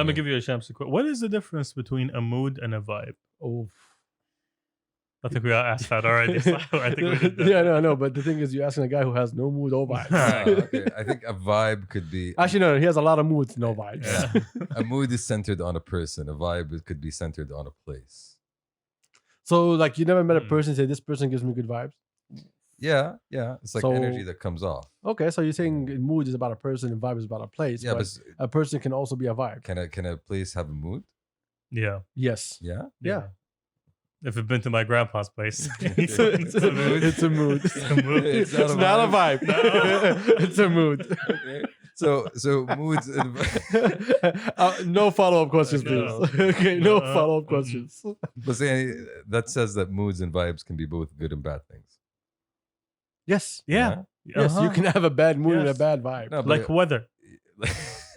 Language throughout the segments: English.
Let me give you a chance to quote. What is the difference between a mood and a vibe? Oh. I think we asked that already. So I think we did that. Yeah, no. But the thing is, you're asking a guy who has no mood or vibes. Okay. I think a vibe could be. Actually, no. He has a lot of moods, no vibes. Yeah. A mood is centered on a person. A vibe could be centered on a place. So, like, you never met a person and say, this person gives me good vibes? Yeah. It's like So- energy that comes off. Okay, so you're saying mood is about a person and vibe is about a place. Yeah, but a person can also be a vibe. can a place have a mood? Yeah. Yes. Yeah. Yeah. If you've been to my grandpa's place, It's a mood. It's a mood. It's a mood. It's It's not a vibe. It's a mood. Okay. So moods. No follow-up questions, please. No. Okay, no No. follow-up questions. But say that says that moods and vibes can be both good and bad things. Yes. yeah. Yes, you can have a bad mood and a Yes. bad vibe. No, but Like weather.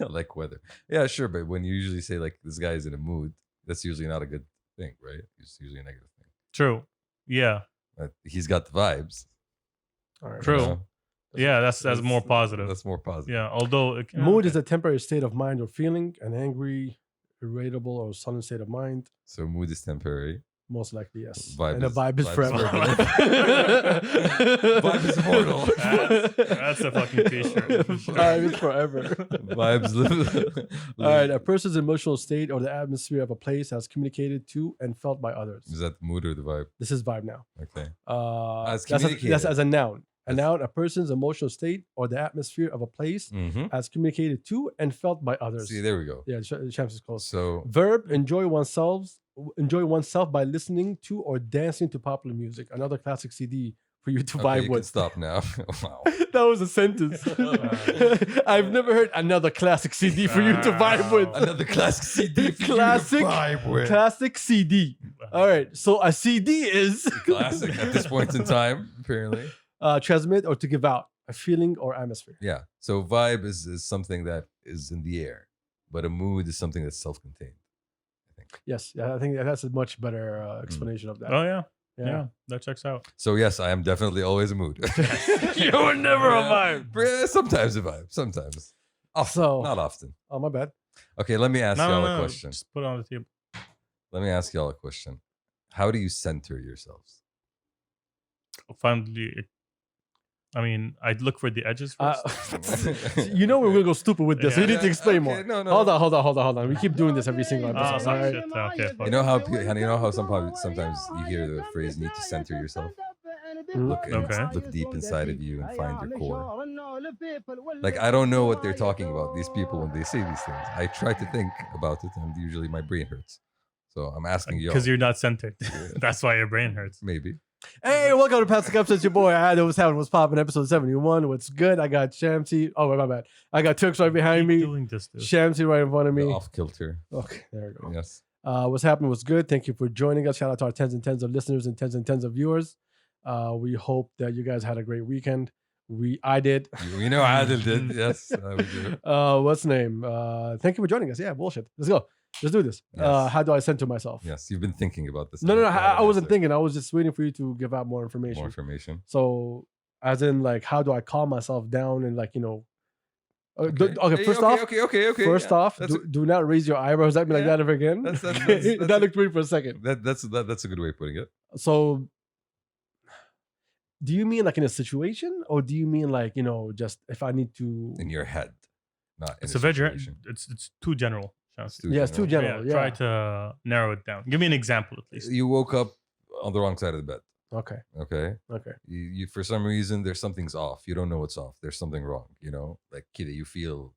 like weather. Yeah, sure. But when you usually say like this guy is in a mood, that's usually not a good thing, right? It's usually a negative thing. True. Yeah. But he's got the vibes. All right. True. you know? Yeah, that's more positive. That's more positive. Yeah, although Mood is a temporary state of mind or feeling, an angry, irritable, or sudden state of mind. So mood is temporary. Most likely, yes. Vibe and a is- vibe is vibe is forever. Vibe is immortal. That's a fucking t-shirt. Vibe is forever. Vibes live. All right. A person's emotional state or the atmosphere of a place has communicated to and felt by others. Is that the mood or the vibe? This is vibe now. Okay. That's As communicated. as a noun. A That's- noun, a person's emotional state or the atmosphere of a place Mm-hmm. as communicated to and felt by others. See, there we go. Yeah, Champs is close. So Verb, enjoy oneself by listening to or dancing to popular music. Another classic CD for you to okay, vibe you can with. stop now. Wow. That was a sentence. I've never heard another classic CD for you to vibe with. Another classic CD. for you to Classic- vibe with. Classic CD. All right. So a CD is Classic at this point in time, apparently. transmit or to give out a feeling or atmosphere. Yeah. So vibe is something that is in the air, but a mood is something that's self-contained. I think. Yes. Yeah, I think that's a much better explanation of that. Oh yeah. Yeah, that checks out. So yes, I am definitely always a mood. You were never a vibe. Yeah, sometimes a vibe. Sometimes. Often, So- not often. Oh, my bad. Okay, let me ask y'all a No. question. Just put it on the table. Let me ask y'all a question. How do you center yourselves? Finally, I mean, I'd look for the edges first. You know we're gonna go stupid with this. So you Yeah. need to explain Okay, more. no. Hold on. We keep doing this every single Oh, episode. all right? shit. Okay, fuck. You know how sometimes you hear the phrase "need to center yourself." Look deep inside of you and find your core. Like I don't know what they're talking about. These people when they say these things, I try to think about it, and usually my brain hurts. So I'm asking you, Because you're not centered. That's why your brain hurts. maybe. Hey, welcome to Past the Kabsa. It's your boy. I know what's happening. What's popping? Episode 71. What's good? I got Shamsi. Oh, my bad. I got Turks right behind Keep me. doing this, dude. Shamsi right in front of The me. off kilter. Okay, there we go. Yes. What's happening was good. Thank you for joining us. Shout out to our tens and tens of listeners and tens of viewers. We hope that you guys had a great weekend. I did. We know Adil did. Yes. We did. What's the name? Thank you for joining us. Yeah, bullshit. Let's go. Let's do this. Yes. How do I center myself? Yes. You've been thinking about this. No. Yeah, I wasn't that's it. thinking. I was just waiting for you to give out more information. More information. So, as in, like, how do I calm myself down and, like, Okay. First Hey, off, okay. First yeah. off, That's do not raise your eyebrows at me like Yeah. that ever again. That's That looked weird for a second. that's a good way of putting it. So, do you mean like in a situation, or do you mean like just if I need to? In your head, not in It's a a very, situation. it's too general. Chance. Too Yeah, it's too general. general. Yeah. Try to narrow it down. Give me an example at least. You woke up on the wrong side of the bed. Okay. Okay. Okay. You for some reason something's off. You don't know what's off. There's something wrong. Like kid, you feel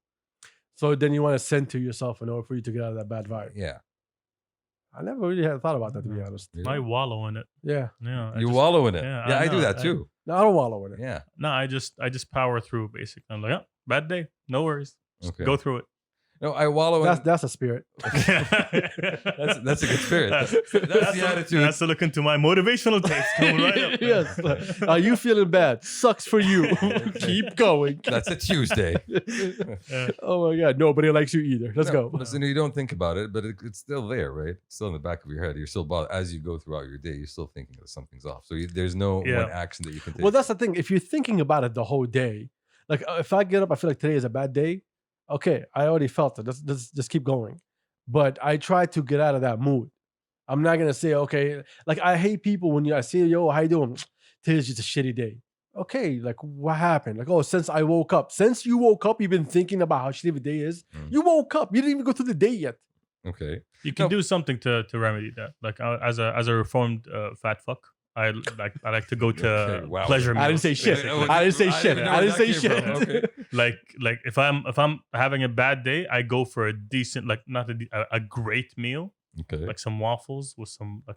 So then you want to center yourself in order for you to get out of that bad vibe. yeah. I never really had thought about that, to be honest. You, I wallow in it. Yeah. Yeah. I you just- wallow in it. yeah, Yeah, I I do know, that I- too. No, I don't wallow in it. Yeah. No, I just power through basically. I'm like, bad day. No worries. Just Okay. go through it. No, I wallow in That's a spirit. that's a good spirit. That's the attitude. That's to look into my motivational tapes coming right up. Yes. Are you feeling bad? Sucks for you. Keep going. That's a Tuesday. Oh my God. Nobody likes you either. Let's No, go. Listen, you don't think about it, but it's still there, right? It's still in the back of your head. You're still as you go throughout your day, you're still thinking that something's off. So there's no Yeah. one action that you can take. Well, that's the thing. If you're thinking about it the whole day, like if I get up, I feel like today is a bad day. Okay, I already felt it. Let's just keep going. but I try to get out of that mood. I'm not gonna say, okay, like I hate people when I say, yo, how you doing? Today's just a shitty day. Okay, like what happened? Like, oh, since I woke up. Since you woke up, you've been thinking about how shitty the day is. You woke up. You didn't even go through the day yet. Okay. You can do something to remedy that. Like as a reformed fat fuck, I like to go to wow. pleasure meals. I didn't say shit. I didn't say shit. I didn't say shit. Okay. Like if I'm having a bad day, I go for a decent, like not a great meal. Okay. Like some waffles with some like.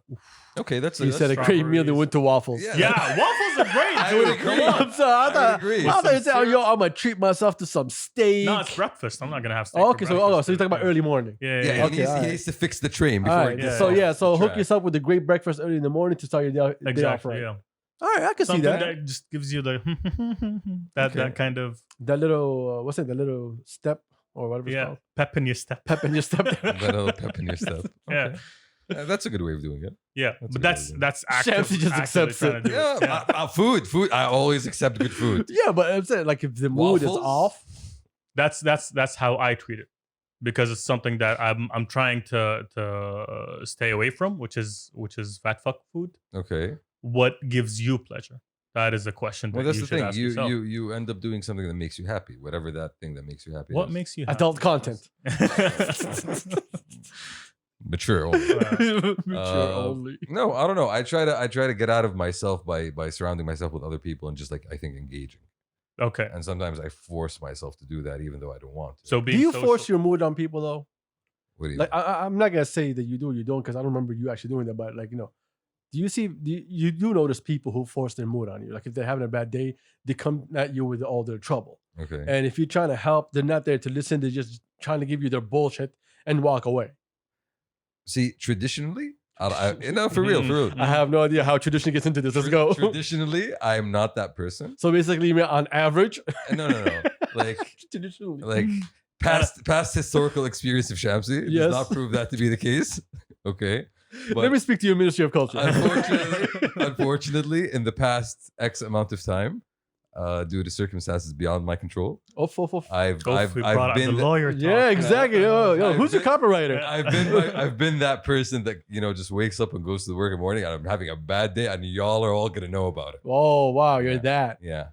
Okay, that's You said a great meal. They went to waffles. Yeah, waffles are great. I Dude. would agree. I'm sorry. I agree. thought you Some said, yo, I'm gonna treat myself to some steak. No, it's breakfast. I'm not gonna have steak. Oh, for okay, breakfast. so you're talking about early morning. Yeah. Yeah, Okay, he needs to fix the train before All it right. gets So off hook track. yourself with a great breakfast early in the morning to start your day off Exactly. right. Yeah. All right, I can Something see that. that just gives you the that kind of That little what's it? The little step or whatever it's called. pep in your step. Pep in your step. That little pep in your step. Yeah. Okay. That's a good way of doing it. Yeah, That's a but good that's Shamsi active, just actively accepts trying it. to do Yeah, food. I always accept good food. Yeah, but I'm saying like if the mood is Waffles? off. That's how I treat it, because it's something that I'm trying to stay away from, which is fat fuck food. Okay. What gives you pleasure? That is a question that Well, that's you the should thing. ask yourself. You end up doing something that makes you happy, whatever that thing that makes you happy. What is. makes you happy? Adult content. Mature only. Mature only. No, I don't know. I try to get out of myself by surrounding myself with other people and just like I think engaging. Okay. And sometimes I force myself to do that even though I don't want to. So Do being you social, force your mood on people though? What do you Like I'm not gonna say that you do or you don't because I don't remember you actually doing that. But like you do notice people who force their mood on you. Like if they're having a bad day, they come at you with all their trouble. Okay. And if you're trying to help, they're not there to listen. They're just trying to give you their bullshit and walk away. See, traditionally, for real. I have no idea how tradition gets into this. Let's go. Traditionally, I'm not that person. So basically, you mean on average, No. Like traditionally, past historical experience of Shamsi Yes. does not prove that to be the case. Okay. let me speak to your Ministry of Culture. Unfortunately, in the past X amount of time, due to circumstances beyond my control, Off. I've we brought out been the lawyer. Yeah, talk. exactly. Yo, I've who's your been- copywriter? I've been that person that just wakes up and goes to the work in the morning and I'm having a bad day and y'all are all gonna know about it. Oh wow, you're Yeah. that. Yeah.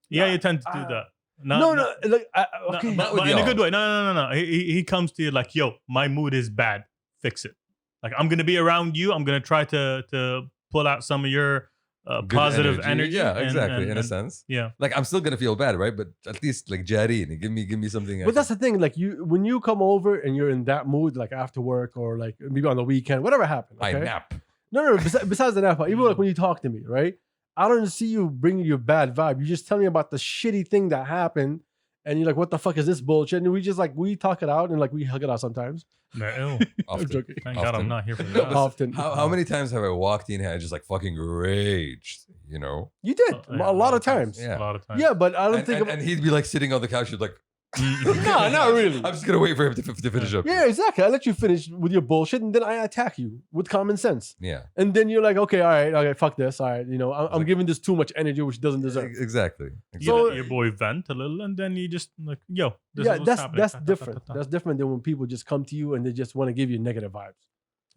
Yeah, you tend to do that. No, like, okay. but with in a y'all. good way. No. He comes to you like, yo, my mood is bad. Fix it. Like I'm gonna be around you. I'm gonna try to pull out some of your Good positive energy. Yeah, and- exactly. in a and- sense. Yeah. Like I'm still gonna feel bad, right? But at least like Jari and give me something. But that's the thing. Like when you come over and you're in that mood, like after work or like maybe on the weekend, whatever happened. I Okay? nap. No. Besides the nap, even like when you talk to me, right? I don't see you bringing your bad vibe. You just tell me about the shitty thing that happened, and you're like, "What the fuck is this bullshit?" And we talk it out and like we hug it out sometimes. No, ew. Often. joking. Thank God I'm Often. not here for No, that. but Often. How many times have I walked in and I just like fucking raged? You did Yeah, a lot of times. Yeah. A lot of times. Yeah, but I don't And, think. and, and he'd be like sitting on the couch, he'd like, no, not really. I'm just gonna wait for him to finish up. Yeah, exactly. I let you finish with your bullshit, and then I attack you with common sense. Yeah. And then you're like, okay, all right, fuck this. All right, I'm giving this too much energy, which it doesn't deserve. Exactly. You So- let your boy vent a little, and then you just like, yo, this Yeah, is what's happening. that's different. That's different than when people just come to you and they just want to give you negative vibes.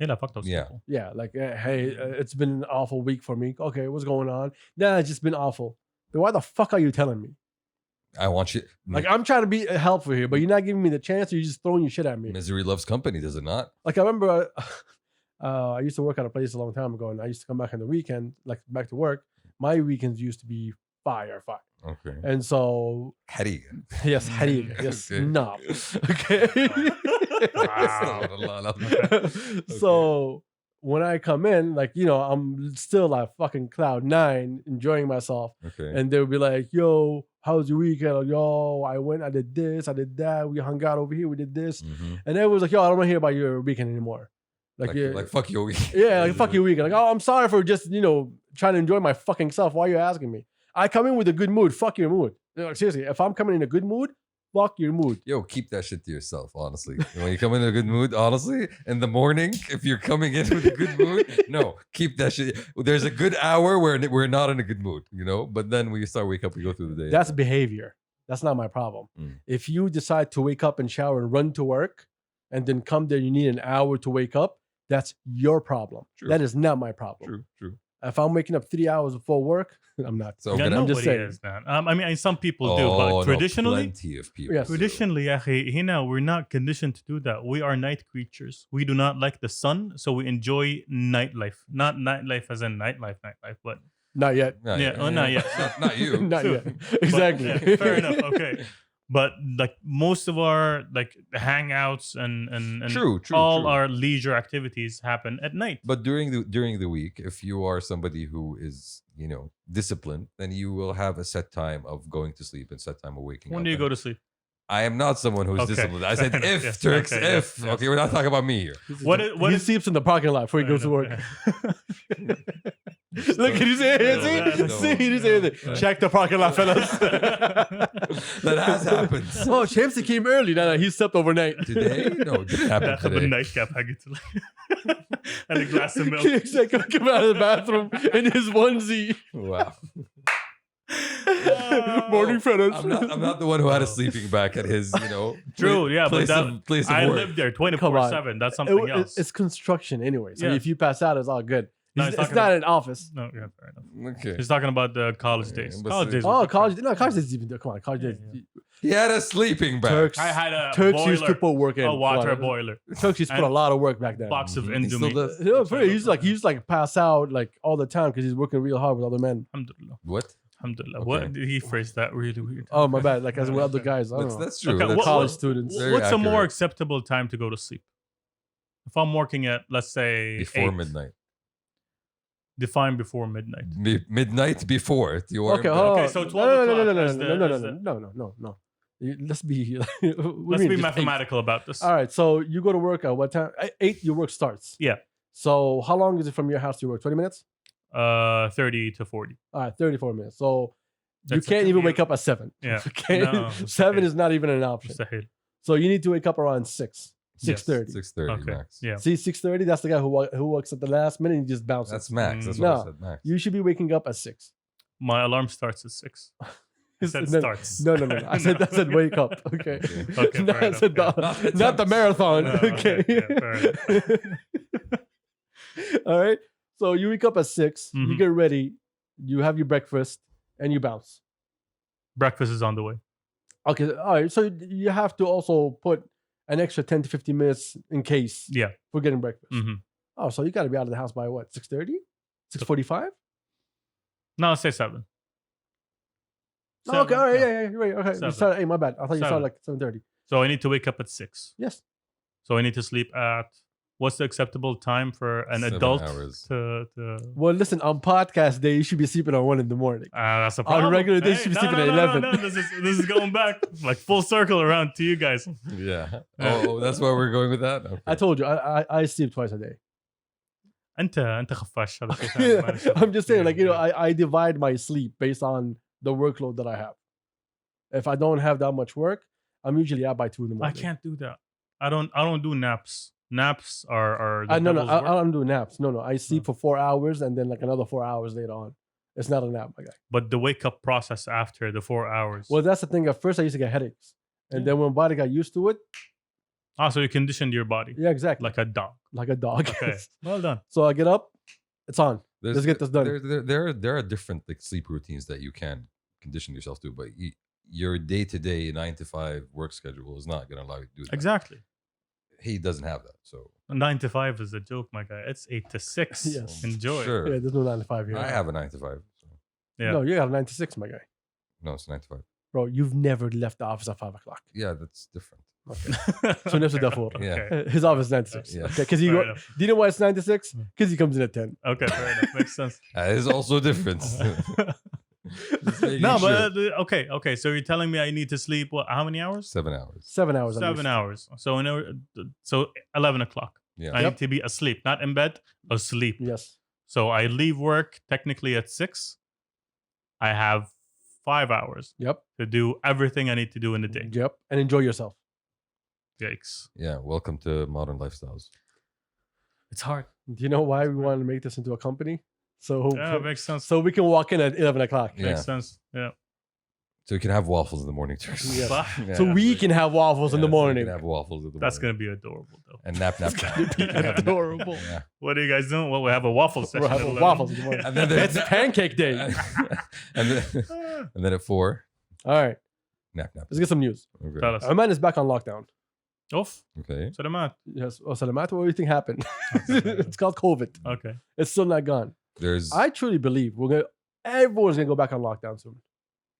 Yeah, fuck those Yeah. people. Yeah, like, hey, it's been an awful week for me. Okay, what's going on? Nah, it's just been awful. But why the fuck are you telling me? I want you. Like, I'm trying to be helpful here, but you're not giving me the chance, or you're just throwing your shit at me. Misery loves company, does it not? Like, I remember I used to work at a place a long time ago, and I used to come back on the weekend, like back to work. My weekends used to be fire. Okay. And so, Harry. yes, حريقة, yes, Okay. knob. Okay. Wow. So when I come in, like, I'm still like fucking cloud 9, enjoying myself. Okay. And they'll be like, yo, how's your weekend? Yo, I did this, I did that. We hung out over here, we did this. Mhm. And everyone's like, yo, I don't want to hear about your weekend anymore. Like, Like fuck your week. yeah, like fuck your weekend. Like, oh, I'm sorry for just, trying to enjoy my fucking self. Why are you asking me? I come in with a good mood. Fuck your mood. Like, seriously, if I'm coming in a good mood, fuck your mood. Yo, keep that shit to yourself, honestly. When you come in a good mood, honestly, in the morning, if you're coming in with a good mood, no, keep that shit. There's a good hour where we're not in a good mood, but then when you start wake up, we go through the day. That's behavior. That's not my problem. Mm. If you decide to wake up and shower and run to work, and then come there, you need an hour to wake up. That's your problem. True. That is not my problem. True. If I'm waking up 3 hours before work, I'm not. So Yeah, I'm nobody just saying. is, man. I mean, some people do, but no, traditionally, plenty of people. Yes. do. traditionally, akhi, hina, we're not conditioned to do that. We are night creatures. We do not like the sun, so we enjoy nightlife. Not nightlife as in nightlife, but Not yet. Not Yeah, yet. oh, not yet. Not you. Not True. yet. but, Exactly. yeah, fair enough. Okay, but like most of our like hangouts and True. all our leisure activities happen at night. But during the week, if you are somebody who is disciplined, then you will have a set time of going to sleep and set time of waking up. When do you go to sleep? I am not someone who's Okay. disciplined. I said Fair enough. if, Yes. Turks, Okay, if. yes. Okay, we're not talking about me here. What he is sleeps in the parking lot before he goes to work. Look, did you say it? No, See, he didn't say anything. Check the parking lot, fellas. That has happened. Oh, Shamsi came early. No, he slept overnight. Today? No, it didn't happen داخل today. بالنightcap حقته and a glass of milk. He's like, come out of the bathroom in his onesie. Wow. Morning, fellas. I'm not the one who had a sleeping bag at his, True, yeah, but place of I work. lived there Come 24/7. That's something else. It's construction anyway. So Yeah. if you pass out, it's all good. No, It's, he's it's talking not an office. No, yeah, fair enough. Okay. He's talking about the college Yeah, days. but College see- days. were Oh, different. college days even. Come on, college days. Yeah. He had a sleeping bag. Turks. I had a Turks boiler, used to put work in. a water Come on. boiler, Turks used to put a and lot of work back then. box of He still Indomie. does. Yeah, for real, he used to like pass out like all the time because he's working real hard with other men. Alhamdulillah. What? Alhamdulillah. Okay. What did he phrase that really weird? Oh my bad, like as with other guys. I don't know. That's true. Okay, That's what- college true. students. Very What's a more accurate. acceptable time to go to sleep? If I'm working at, let's say, Before 8, midnight. define before midnight. Midnight before it. You are Okay, Okay, so 12 o'clock as the- no. Let's be. Let's be mathematical about this. All right, so you go to work at what time? 8, your work starts. Yeah. So how long is it from your house to your work? 20 minutes? 30 to 40. All right, 34 minutes. So you That's a can't even commute. wake up at 7. Yeah. Okay. No, 7 okay. is not even an option. Mustahil. So you need to wake up around 6, Yes. 6:30. 6:30 Okay. max. Yeah. See, 6:30. That's the guy who works at the last minute and just bounces. That's max. That's No. what I said. Max. You should be waking up at 6. My alarm starts at 6. I said No, starts. No. I said wake up. Okay. Okay. No, fair I enough, said yeah. not the marathon. No, okay. okay, yeah, fair All right. So you wake up at 6. You Mhm. get ready. You have your breakfast and you bounce. Breakfast is on the way. Okay. All right. So you have to also put an extra 10 to 15 minutes in case Yeah. for getting breakfast. hmm Oh, so you got to be out of the house by what? 6:30? 6:45? No, say 7. Oh, okay. All right. Seven, Yeah. You're right. Okay. You 7. started. Hey, my bad. I thought you started 7. like 7:30. So I need to wake up at 6. Yes. So I need to sleep at, what's the acceptable time for an 7 adult hours. to Well, listen. On podcast day, you should be sleeping at 1 in the morning. that's a On problem. a regular day, you should be sleeping at 11. No, this is going back like full circle around to you guys. Yeah. Oh, that's why we're going with that? Okay. I told you. I sleep twice a day. انت خفاش هذا شيء ثاني، معلش. I'm just saying, like, Yeah. I divide my sleep based on the workload that I have. If I don't have that much work, I'm usually out by 2 in the I morning. can't do that. I don't do naps. Naps are the No, devil's I work. don't do naps. No, I sleep for 4 hours and then like another 4 hours later on. It's not a nap, my guy. But the wake up process after the 4 hours. Well, that's the thing. At first, I used to get headaches, and Yeah. then when my body got used to it, So you conditioned your body yeah, exactly, like a dog. like a dog. Okay, well done. So I get up, it's on. Let's get this done. There are different like sleep routines that you can condition yourself to, but your day-to-day 9 to 5 work schedule is not going to allow you to do that. Exactly. He doesn't have that, so 9 to 5 is a joke, my guy. It's 8 to 6. Yes. Enjoy. Sure. Yeah, there's no 9 to 5 here. I have a 9 to 5. So. Yeah. No, you got a 9 to 6, my guy. No, it's 9 to 5. Bro, you've never left the office at 5 o'clock. Yeah, that's different. So never said that for. Yeah. His office is 9 to 6. Yeah. Okay, because Fair enough. do you know why it's 9 to 6? Because he comes in at 10. Okay, fair enough. Makes sense. That is also different. Just making No, sure. but okay. So you're telling me I need to sleep what? How many hours? 7 hours. 7 hours. at 7 least. hours. So so 11 o'clock. Yeah. I need to be asleep, not in bed, asleep. Yes. So I leave work technically at 6. I have 5 hours Yep. to do everything I need to do in the day. Yep. And enjoy yourself. Yikes. Yeah. Welcome to modern lifestyles. It's hard. Do you know why we want to make this into a company? So Yeah, makes sense. so we can walk in at 11 o'clock. Yeah. Makes sense. Yeah. So you can have waffles in the morning, Turks. Yes. Yeah. So we can have waffles in the So morning. you can have waffles in the That's morning. gonna be adorable, though. And nap. Adorable. Yeah. What are you guys doing? Well, we have a waffle session. We'll have at a 11. waffles in the morning. And then there's- It's pancake day. and then at 4, All right, nap. let's get some news. Okay. Tell us. Oman is back on lockdown. Off. Okay. Salamat. Yes. Oh, Salamat, what do you think happened? It's called COVID. Okay. It's still not gone. There's I truly believe everyone's gonna go back on lockdown soon.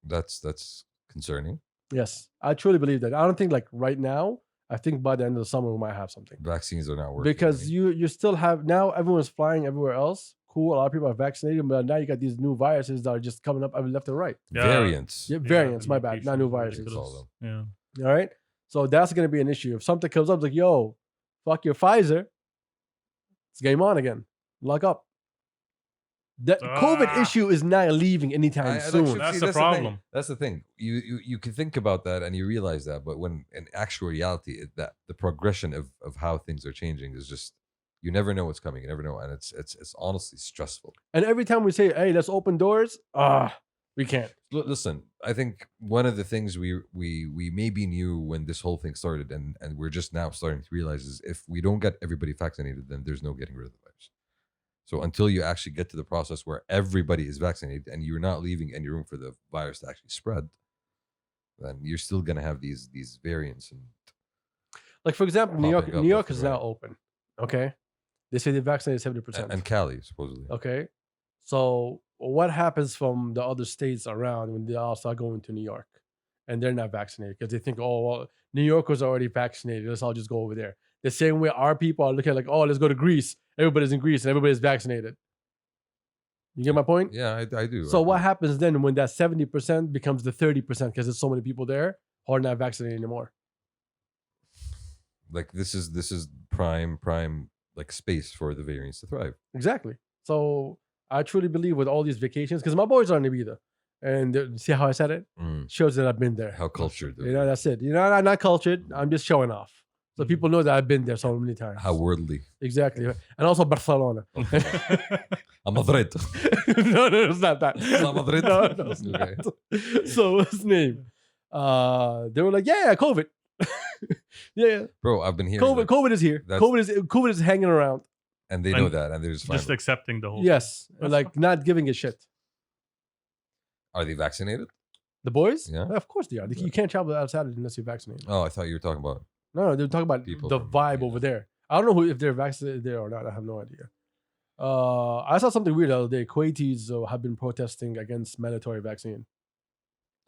that's concerning. Yes, I truly believe that. I don't think like right now. I think by the end of the summer we might have something Vaccines are not working. because you still have now everyone's flying everywhere else. Cool, a lot of people are vaccinated, but now you got these new viruses that are just coming up left and right. Yeah. Variants. Yeah, Yeah, variants. the My bad, not new mutations, viruses. Call them. Yeah. All right, so that's gonna be an issue. If something comes up like, yo, fuck your Pfizer, it's game on again. Lock up. The COVID issue is not leaving anytime soon. That's see, the thing. problem. That's the thing. You can think about that and you realize that, but when in actual reality, that the progression of how things are changing is just you never know what's coming. You never know, and it's honestly stressful. And every time we say, hey, let's open doors, we can't. Listen, I think one of the things we maybe knew when this whole thing started, and we're just now starting to realize is if we don't get everybody vaccinated, then there's no getting rid of the virus. So until you actually get to the process where everybody is vaccinated and you're not leaving any room for the virus to actually spread, then you're still gonna have these variants. And Like for example, New York Popping up New York left is and now right. open. Okay, they say they vaccinated 70%. and Cali supposedly. Okay, so what happens from the other states around when they all start going to New York and they're not vaccinated because they think, oh, well, New York was already vaccinated. Let's all just go over there. The same way our people are looking at like, oh, let's go to Greece. Everybody's in Greece and everybody's vaccinated. You get my point? Yeah, I do. So I what do. happens then when that 70% becomes the 30% because there's so many people there who are not vaccinated anymore? Like this is prime like space for the variants to thrive. Exactly. So I truly believe with all these vacations, because my boys are in Ibiza, and see how I said it? Shows that I've been there. How cultured. You know, that's it. You know, I'm not cultured. I'm just showing off. So people know that I've been there so many times. How worldly. Exactly. And also Barcelona. I'm Madrid. no, it's not that. It's not Madrid? No, it's Okay. not. So what's his name? They were like, yeah, COVID. yeah, Bro, I've been hearing that, COVID is here. That's- COVID is hanging around. and they know And that, and they're just fine. Just accepting the whole. Yes, That's like not giving a shit. Are they vaccinated? The boys? Yeah. Of course they are. You can't travel outside unless you're vaccinated. Oh, I thought you were talking about. No, they're talking about People the from- vibe yeah. over there. I don't know if they're vaccinated there or not. I have no idea. I saw something weird the other day. Kuwaitis have been protesting against mandatory vaccine.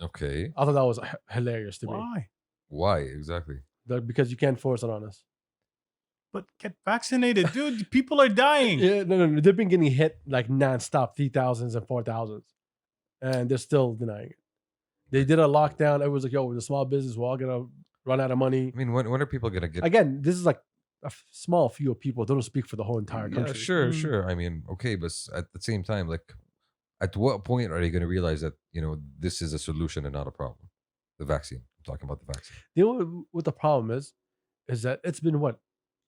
Okay. I thought that was hilarious to me. Why? Why exactly? Because you can't force it on us. But get vaccinated, dude. People are dying. Yeah, no. They've been getting hit like nonstop, 3,000s and 4,000s. And they're still denying it. They did a lockdown. Everyone's like, yo, we're the small business. We're all going to run out of money. I mean, when are people gonna get? Again, this is like a small few of people. They don't speak for the whole entire Yeah, country. sure. I mean, okay, but at the same time, like, at what point are they gonna realize that this is a solution and not a problem? The vaccine. I'm talking about the vaccine. You know what the problem is that it's been what?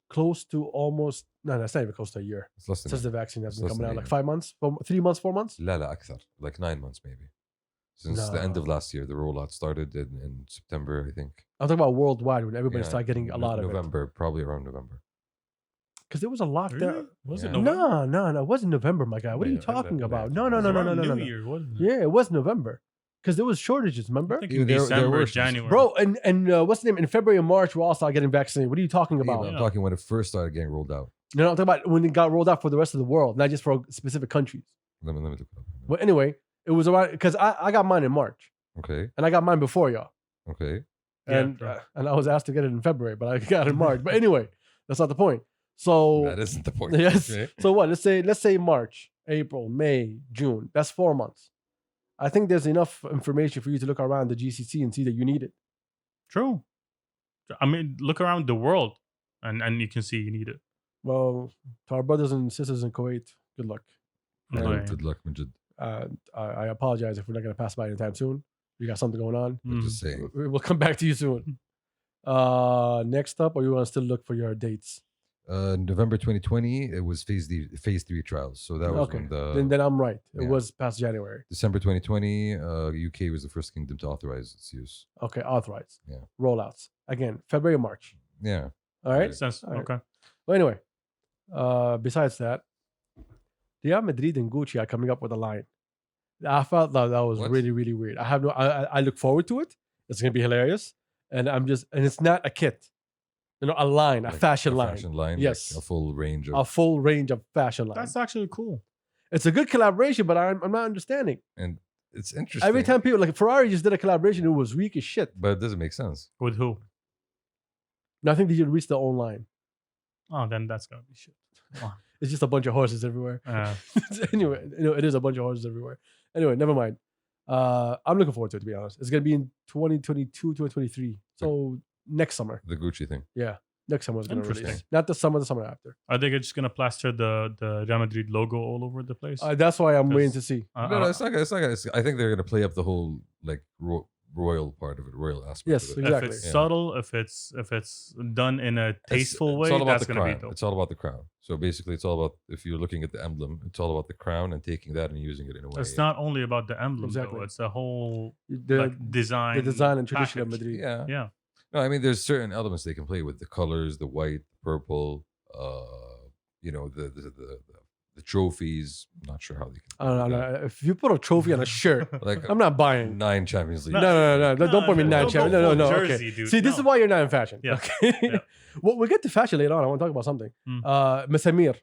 Close to almost, no, that's not even close to a year It's less than. since the vaccine has it's been less coming than out. a Like year. 5 months, 3 months, 4 months? لا أكثر. Like 9 months maybe. Since the end of last year, the rollout started in September, I think. I'm talking about worldwide when everybody Yeah, started getting a lot of it. November, probably around November. Because there was a lockdown. Really? Was it Yeah. November? No, it wasn't November, my guy. What are you Yeah, talking yeah, about? yeah. No. It was around No. New Year, wasn't it? Yeah, it was November. Because there was shortages, remember? I think Yeah, in there December, were January. Bro, and what's the name? In February and March, we all started getting vaccinated. What are you talking Yeah, about? but I'm talking when it first started getting rolled out. No, I'm talking about when it got rolled out for the rest of the world, not just for specific countries. Let me look it up. But anyway, it was around, because I got mine in March, Okay. and I got mine before y'all. Okay. Yeah, And true. and I was asked to get it in February, but I got it in March. But anyway, that's not the point. So That isn't the point. yes. Okay. So what? Let's say March, April, May, June. That's 4 months. I think there's enough information for you to look around the GCC and see that you need it. True. I mean, look around the world, and you can see you need it. Well, to our brothers and sisters in Kuwait, good luck. Yeah, Right. good luck, Majid. I apologize if we're not going to pass by anytime soon. We got something going on. I'm Mm. just saying. We'll come back to you soon. Next up, or you want to still look for your dates? November 2020, it was phase 3 trials. So that was Okay. when the Then I'm right. It yeah. was past January. December 2020, UK was the first kingdom to authorize its use. Okay, authorized. Yeah. Rollouts. Again, February, March. Yeah. All right. Makes sense. All right. Okay. Well, anyway, besides that, Real Madrid and Gucci are coming up with a line. I felt that was What? really, really weird. I look forward to it. It's gonna be hilarious, and it's not a kit, a line, a Like fashion a line, Fashion line. Yes. Like a full range of. a full range of fashion lines. That's actually cool. It's a good collaboration, but I'm not understanding. And it's interesting. Every time people like Ferrari just did a collaboration, it was weak as shit. But it doesn't make sense. With who? And I think they should reach their own line. Oh, then that's gonna be shit. It's just a bunch of horses everywhere. Anyway, it is a bunch of horses everywhere. Anyway, never mind. I'm looking forward to it, to be honest. It's going to be in 2022, 2023. So next summer. The Gucci thing. Yeah. Next summer is going to Interesting. release. Not the summer after. Are they just gonna plaster the Real Madrid logo all over the place? That's why I'm waiting to Because- see. No, it's not gonna. I think they're gonna play up the whole like royal part of it, royal aspect. Yes, of it. exactly. If it's Yeah. subtle, if it's done in a tasteful way, it's all about that's the gonna be crown. dope. It's all about the crown. So basically, it's all about if you're looking at the emblem, it's all about the crown and taking that and using it in a way. It's not only about the emblem Exactly. though. It's a whole The design. the design and tradition of package. Madrid. Yeah. Yeah. No, I mean, there's certain elements they can play with: the colors, the white, purple. The trophies. I'm not sure how they can. I don't know. If you put a trophy on a shirt, Like I'm not buying. 9 Champions League. No. Don't put me in no, nine don't champions. go No, full okay. jersey, dude. See, this is No. why you're not in fashion. Yeah. Okay. Yeah. Well, we'll get to fashion later on. I want to talk about something. Mm. Masameer.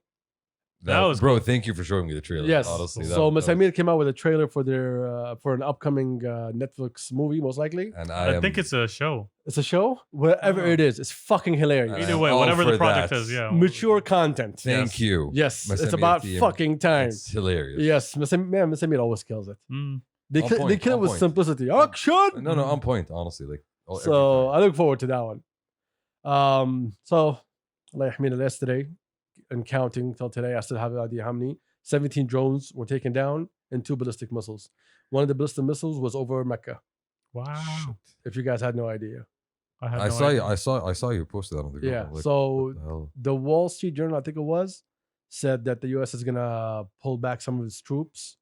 That was bro. cool. Thank you for showing me the trailer. Yes. honestly. So that was- Masameer came out with a trailer for their for an upcoming Netflix movie, most likely. and I think it's a show. It's a show. Whatever Oh. it is, it's fucking hilarious. I Either am way, all whatever the for project that. is, yeah. Mature content. Thank Yes. you. Yes, it's Masameer about team. fucking time. It's hilarious. Yes, Masameer always kills it. Mm. They On kill point, it on with point. simplicity. Action. No, on point. Honestly, like. Every So time. I look forward to that one. So Allah yahmina yesterday and counting till today, I still have no idea how many. 17 drones were taken down and 2 ballistic missiles. One of the ballistic missiles was over Mecca. Wow. If you guys had no idea. had I no saw idea. you. I saw you posted that on the group. Yeah. I'm like, So what the hell? the Wall Street Journal, I think it was, said that the U.S. is gonna pull back some of its troops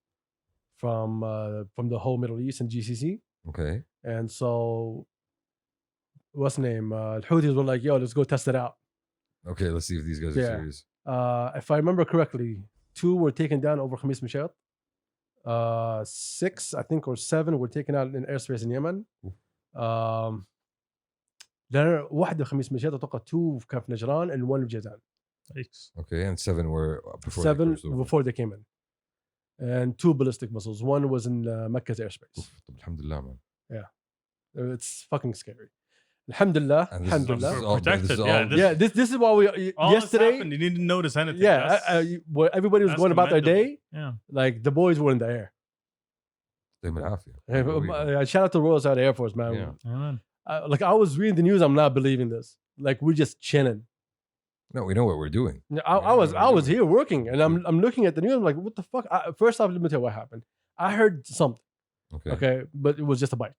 from the whole Middle East and GCC. Okay. And so, what's the name? The Houthis were like, "Yo, let's go test it out." Okay. Let's see if these guys are Yeah. serious. If I remember correctly, 2 were taken down over Khamis Mishat. 6, I think, or 7 were taken out in airspace in Yemen. لا واحدة خميس مشيط اتوقع 2 كان في نجران and 1 في جازان. Yikes. Okay, and 7 were before. 7 they crossed over. before they came in. And 2 ballistic missiles. 1 was in Mecca's airspace. Oof, alhamdulillah, man. It's fucking scary. Alhamdulillah. And this is- Alhamdulillah. this is all- Protected, this is yeah, all- this- Yeah, this is why we All this yesterday. happened, you didn't notice anything. Yeah, That's- where everybody was that's going about their day, commendable. Yeah. like the boys were in the air. They made half, yeah. Hey, shout out to Royal Saudi Air Force, man. Yeah. Amen. Like I was reading the news, I'm not believing this. Like we're just chilling. No, we know what we're doing. I was here working, and I'm looking at the news. I'm like, what the fuck? First off, let me tell you what happened. I heard something. Okay. Okay, but it was just a bike.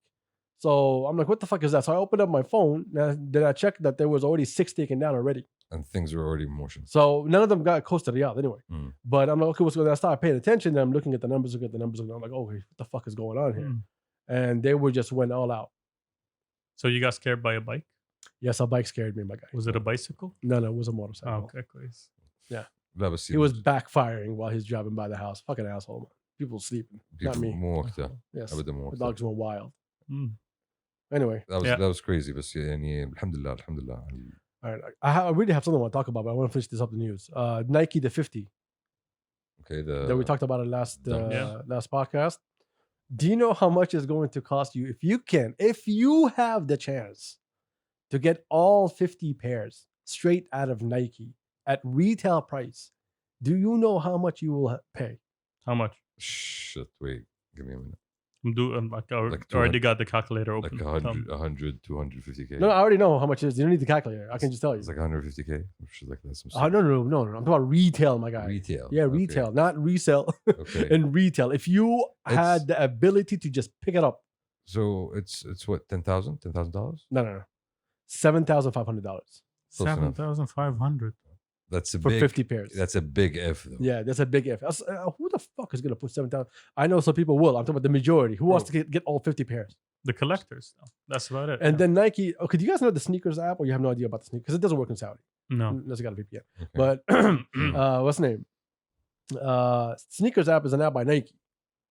So I'm like, what the fuck is that? So I opened up my phone, then I checked that there was already 6 taken down already. And things were already in motion. So none of them got close to Riyadh anyway. Mm. But I'm like, okay, what's going on? I started paying attention, and I'm looking at the numbers, and I'm like, oh, what the fuck is going on here? Mm. And they were just went all out. So you got scared by a bike? Yes, a bike scared me, my guy. Was it a bicycle? No, it was a motorcycle. Oh, okay, please. That was He was backfiring while he's driving by the house. Fucking asshole, man. People sleeping. Not me. مو وقتها. Yes. أبدا مو The وقتها. dogs went wild. Mm. Anyway, That was crazy بس يعني الحمد لله. all right. I really have something I want to talk about, but I want to finish this up the news. Nike the 50 Okay, that we talked about it last Yeah. last podcast. Do you know how much it's going to cost you if you have the chance to get all 50 pairs straight out of Nike at retail price? Do you know how much you will pay? How much? Shit, wait. Give me a minute. I Like already got the calculator Like open. 100, 250K. No, I already know how much it is. You don't need the calculator. I can just tell you. It's like 150K. Which is like that's some No. I'm talking about retail, my guy. retail. Yeah, Okay. retail, not resell. Okay. In retail, if you had the ability to just pick it up, So it's what, $10,000? no, $7,500. Close enough. 7,500. That's a for big 50 pairs. That's a big if though. Yeah, that's a big if. Who the fuck is gonna put 7,000? I know some people will. I'm talking about the majority. Who wants to get all 50 pairs? The collectors, though. That's about it. And then Nike. Okay, do you guys know the sneakers app, or you have no idea about the sneakers? Because it doesn't work in Saudi. no. Unless you got a VPN. Okay. But what's the name? Sneakers app is an app by Nike.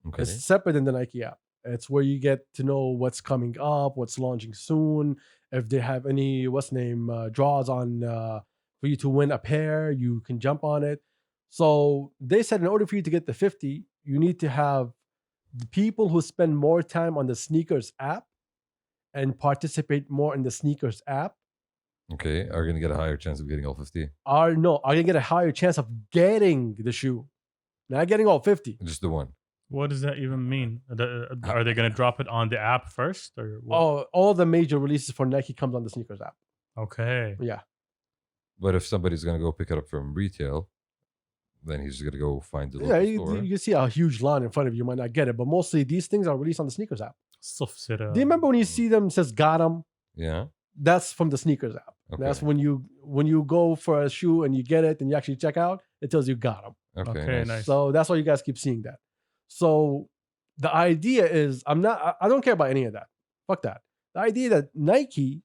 Okay. It's separate than the Nike app. It's where you get to know what's coming up, what's launching soon. If they have any draws on for you to win a pair, you can jump on it. So they said in order for you to get the 50, you need to have the people who spend more time on the sneakers app and participate more in the sneakers app Okay. Are you gonna get a higher chance of getting all 50? are gonna get a higher chance of getting the shoe. Not getting all 50. Just the one. What does that even mean? Are they going to drop it on the app first? Or what? All the major releases for Nike comes on the sneakers app. Okay. Yeah. But if somebody's gonna go pick it up from retail, then he's just gonna go find the Yeah, local store. you see a huge line in front of you, you might not get it, but mostly these things are released on the sneakers app. Soft Do you remember when you see them, it says got 'em? Yeah. That's from the sneakers app. Okay. That's when you go for a shoe and you get it and you actually check out, it tells you got 'em. Okay. Okay, nice. nice. So that's why you guys keep seeing that. So the idea is, I don't care about any of that. Fuck that. The idea that Nike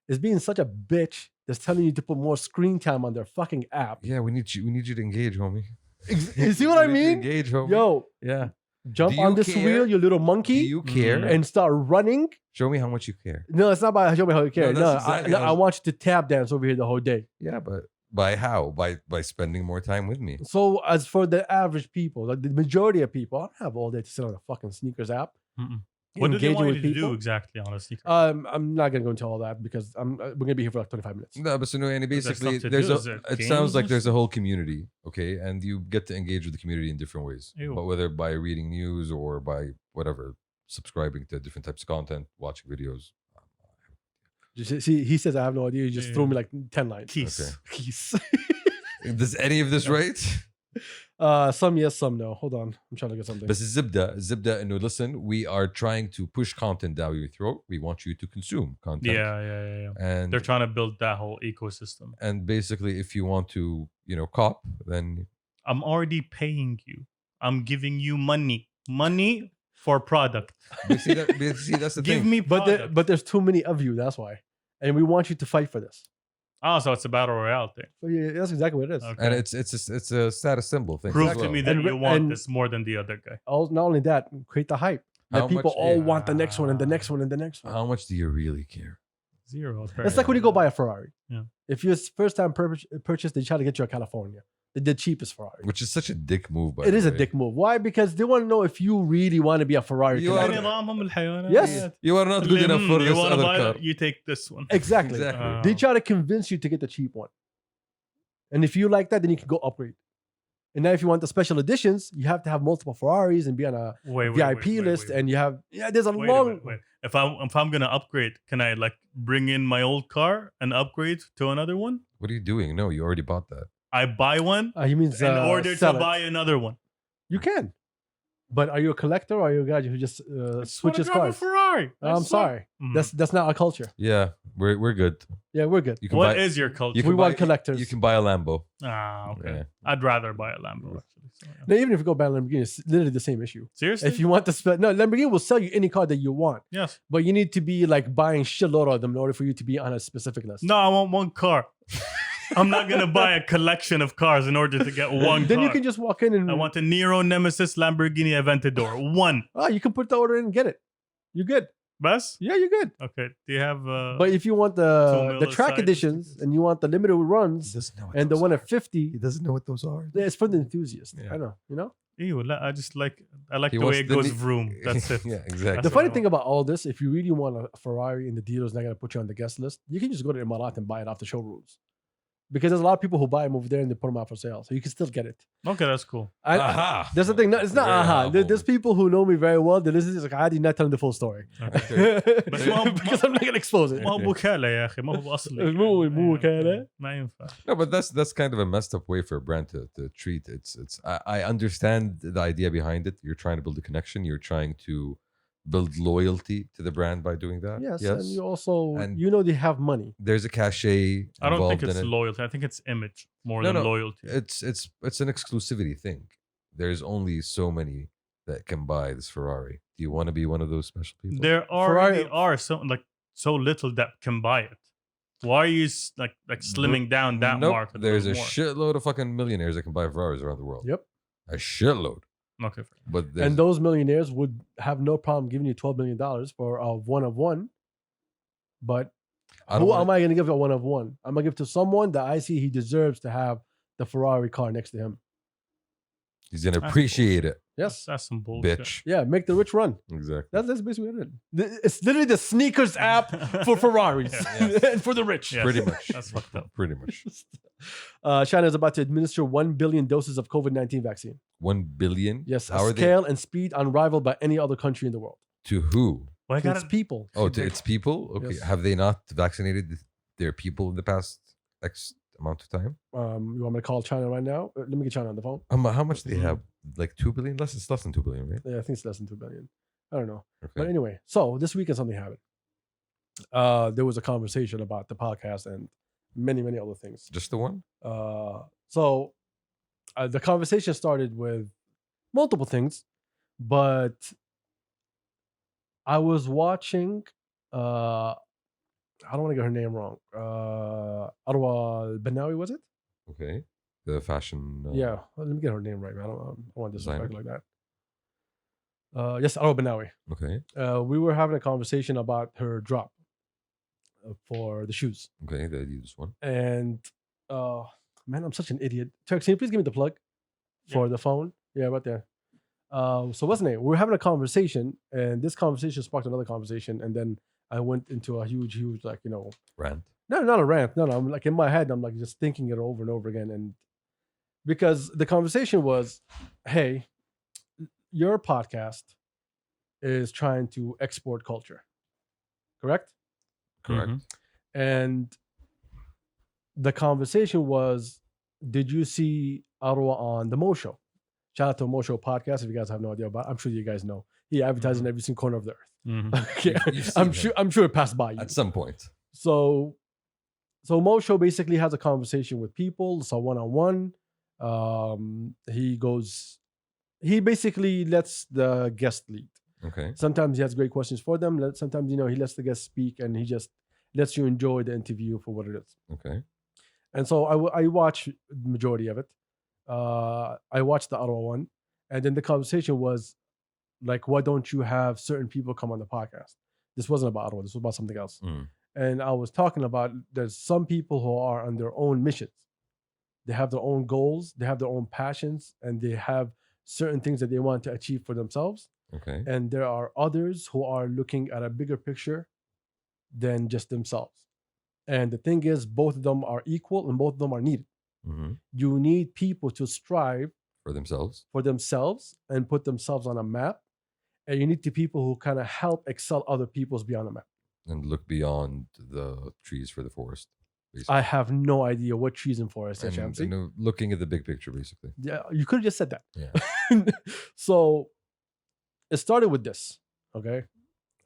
is being such a bitch that's telling you to put more screen time on their fucking app. Yeah, we need you to engage, homie. You see what I We need to mean? Engage, homie. Yo, Yeah. jump Do on you this care? wheel, you little Do monkey, you care? and start running. Show me how much you care. No, it's not about show me how you care. No, No, that's exactly I how- want you to tap dance over here the whole day. Yeah, but by how? By spending more time with me. So as for the average people, like the majority of people, I don't have all day to sit on the fucking sneakers app. Mm-mm. What do they engaging want you with to people. do exactly on a sneaker? I'm not gonna go into all that because we're gonna be here for like 25 minutes. No, but so no, and Is there basically stuff to there's do? a. Is there It games sounds like or there's a whole community, okay, and you get to engage with the community in different ways. Ew. But whether by reading news or by whatever, subscribing to different types of content, watching videos. Just see, he says I have no idea. You just Yeah. threw me like 10 lines. Keys. Okay. Keys. Does any of this right? Some yes, some no. Hold on, I'm trying to get something. But الزبدة إنه listen, we are trying to push content down your throat. We want you to consume content. Yeah. And They're trying to build that whole ecosystem. and basically, if you want to, cop, then I'm already paying you. I'm giving you money for product. but see, that's the Give thing. me product. but there's too many of you. That's why, and we want you to fight for this. Oh, so it's a battle royale thing. So yeah, that's exactly what it is. Okay. And it's a status symbol thing. Prove as to well. me that And- you want and- this more than the other guy. Not only that, create the hype that How people much- all yeah. want the next one and the next one and the next one. How much do you really care? Zero. It's like when you go buy a Ferrari. Yeah. If you're first time purchase, they try to get you a California, the cheapest Ferrari. Which is such a dick move, by It the is a way. dick move. Why? Because they want to know if you really want to be a Ferrari. You collector. are- نظامهم الحيوانات. Yes. You are not good enough for you this wanna other buy car. it, you take this one. Exactly. Exactly. They try to convince you to get the cheap one. And if you like that, then you can go upgrade. And now if you want the special editions, you have to have multiple Ferraris and be on a Wait, VIP list. And you have, there's a long. Wait. If I'm gonna upgrade, can I like bring in my old car and upgrade to another one? What are you doing? No, you already bought that. I buy one He means in order to sell it. buy another one. You can. But are you a collector or are you a guy who just switches I drive a cars? Ferrari. I'm sorry. Mhm. That's not our culture. Yeah, we're good. Yeah, we're good. You can What buy. is your culture? You We can want buy- collectors. You can buy a Lambo. Okay. Yeah. I'd rather buy a Lambo actually. So, yeah. Now, even if you go buy a Lamborghini, it's literally the same issue. Seriously? If you want to spend, no, Lamborghini will sell you any car that you want, Yes. but you need to be like buying shitload of them in order for you to be on a specific list. No, I want one car. I'm not gonna buy a collection of cars in order to get one Then car. you can just walk in and I want a Nero Nemesis Lamborghini Aventador. One. you can put the order in and get it. You're good. Best? Yeah, you're good. Okay. Do you have But if you want Two the mil track aside, editions just- and you want the limited runs doesn't know. and the one at 50, He doesn't know what those are. it's for the enthusiast. Yeah. I know, you know. ew, I just like I like He the way wants it the goes ne- vroom. That's it. Yeah, The exactly. That's funny what I thing about all this, if you really want a Ferrari and the dealer's not going to put you on the guest list, you can just go to Emarat and buy it off the showrooms. Because there's a lot of people who buy them over there and they put them out for sale. So you can still get it. Okay, that's cool. Aha. There's the thing. No, it's not Very aha. humble. There's people who know me very well. They listen to this like, I did not tell them the full story. Okay. بس ما- because I'm not going to expose it. ما هو وكالة يا أخي ما هو أصلي. مو وكالة. ما ينفع. No, but that's kind of a messed up way for a brand to treat. I understand the idea behind it. You're trying to build a connection. You're trying to build loyalty to the brand by doing that. Yes, and you also And they have money. there's a cachet I don't think involved it's in it. loyalty. I think it's image more No, than no. loyalty. It's an exclusivity thing. There's only so many that can buy this Ferrari. Do you want to be one of those special people? There already are so little that can buy it. Why are you like slimming down that Nope. market? There's a more? shitload of fucking millionaires that can buy Ferraris around the world. Yep. A shitload. Okay. But And those millionaires would have no problem giving you $12 million for a one of one. But who am I going to give a one of one? I'm going to give to someone that I see he deserves to have the Ferrari car next to him. He's going to appreciate it. Yes. That's some bullshit. Bitch. Yeah, make the rich run. Exactly. That's basically what it is. It's literally the sneakers app for Ferraris and for the rich. Yes. Pretty much. That's fucked up. Pretty much. China is about to administer 1 billion doses of COVID-19 vaccine. 1 billion? Yes, How a are scale and speed unrivaled by any other country in the world. To who? Why To its gotta people. Oh, to its people? Okay. Yes. Have they not vaccinated their people in the past X amount of time? You want me to call China right now? Let me get China on the phone. How much do they have? Like 2 billion? It's less than 2 billion, right? Yeah, I think it's less than 2 billion. I don't know. Okay. But anyway, so this weekend something happened. There was a conversation about the podcast and many, many other things. Just the one? So the conversation started with multiple things, but I was watching, I don't want to get her name wrong. Arwa Benawi, was it? Okay. The fashion. Yeah. Let me get her name right, man. I don't want to disrespect designer. like that. Yes, Arwa Benawi. Okay. We were having a conversation about her drop for the shoes. Okay. The Adidas one. And man, I'm such an idiot. Turk, can you please give me the plug for the phone? Yeah, right there. So what's the name? We were having a conversation, and this conversation sparked another conversation, and then I went into a huge, like, Rant. no, not a rant. No, I'm like in my head, I'm like just thinking it over and over again. And because the conversation was, hey, your podcast is trying to export culture, correct? Correct. Mhm. And the conversation was, did you see Arwa on the Mo Show? Shout out to Mo Show podcast. If you guys have no idea about it, I'm sure you guys know. He advertises in every single corner of the earth. Mhm. Okay. You've seen him I'm sure it passed by you. At some point. So Mo Show basically has a conversation with people. It's a one-on-one. He basically lets the guest lead. Okay. Sometimes he has great questions for them. Sometimes, he lets the guest speak and he just lets you enjoy the interview for what it is. Okay. And so I watched the majority of it. I watched the Arwa one. And then the conversation was like, why don't you have certain people come on the podcast? This wasn't about Arwa. This was about something else. Mm. And I was talking about there's some people who are on their own missions. They have their own goals. They have their own passions. And they have certain things that they want to achieve for themselves. Okay. And there are others who are looking at a bigger picture than just themselves. And the thing is, both of them are equal and both of them are needed. Mm-hmm. You need people to strive For themselves. And put themselves on a map. And you need the people who kind of help excel other people's beyond the map. And look beyond the trees for the forest. Basically. I have no idea what trees and forests are, and, Shamsi. looking at the big picture, basically. Yeah, you could have just said that. Yeah. So it started with this, okay?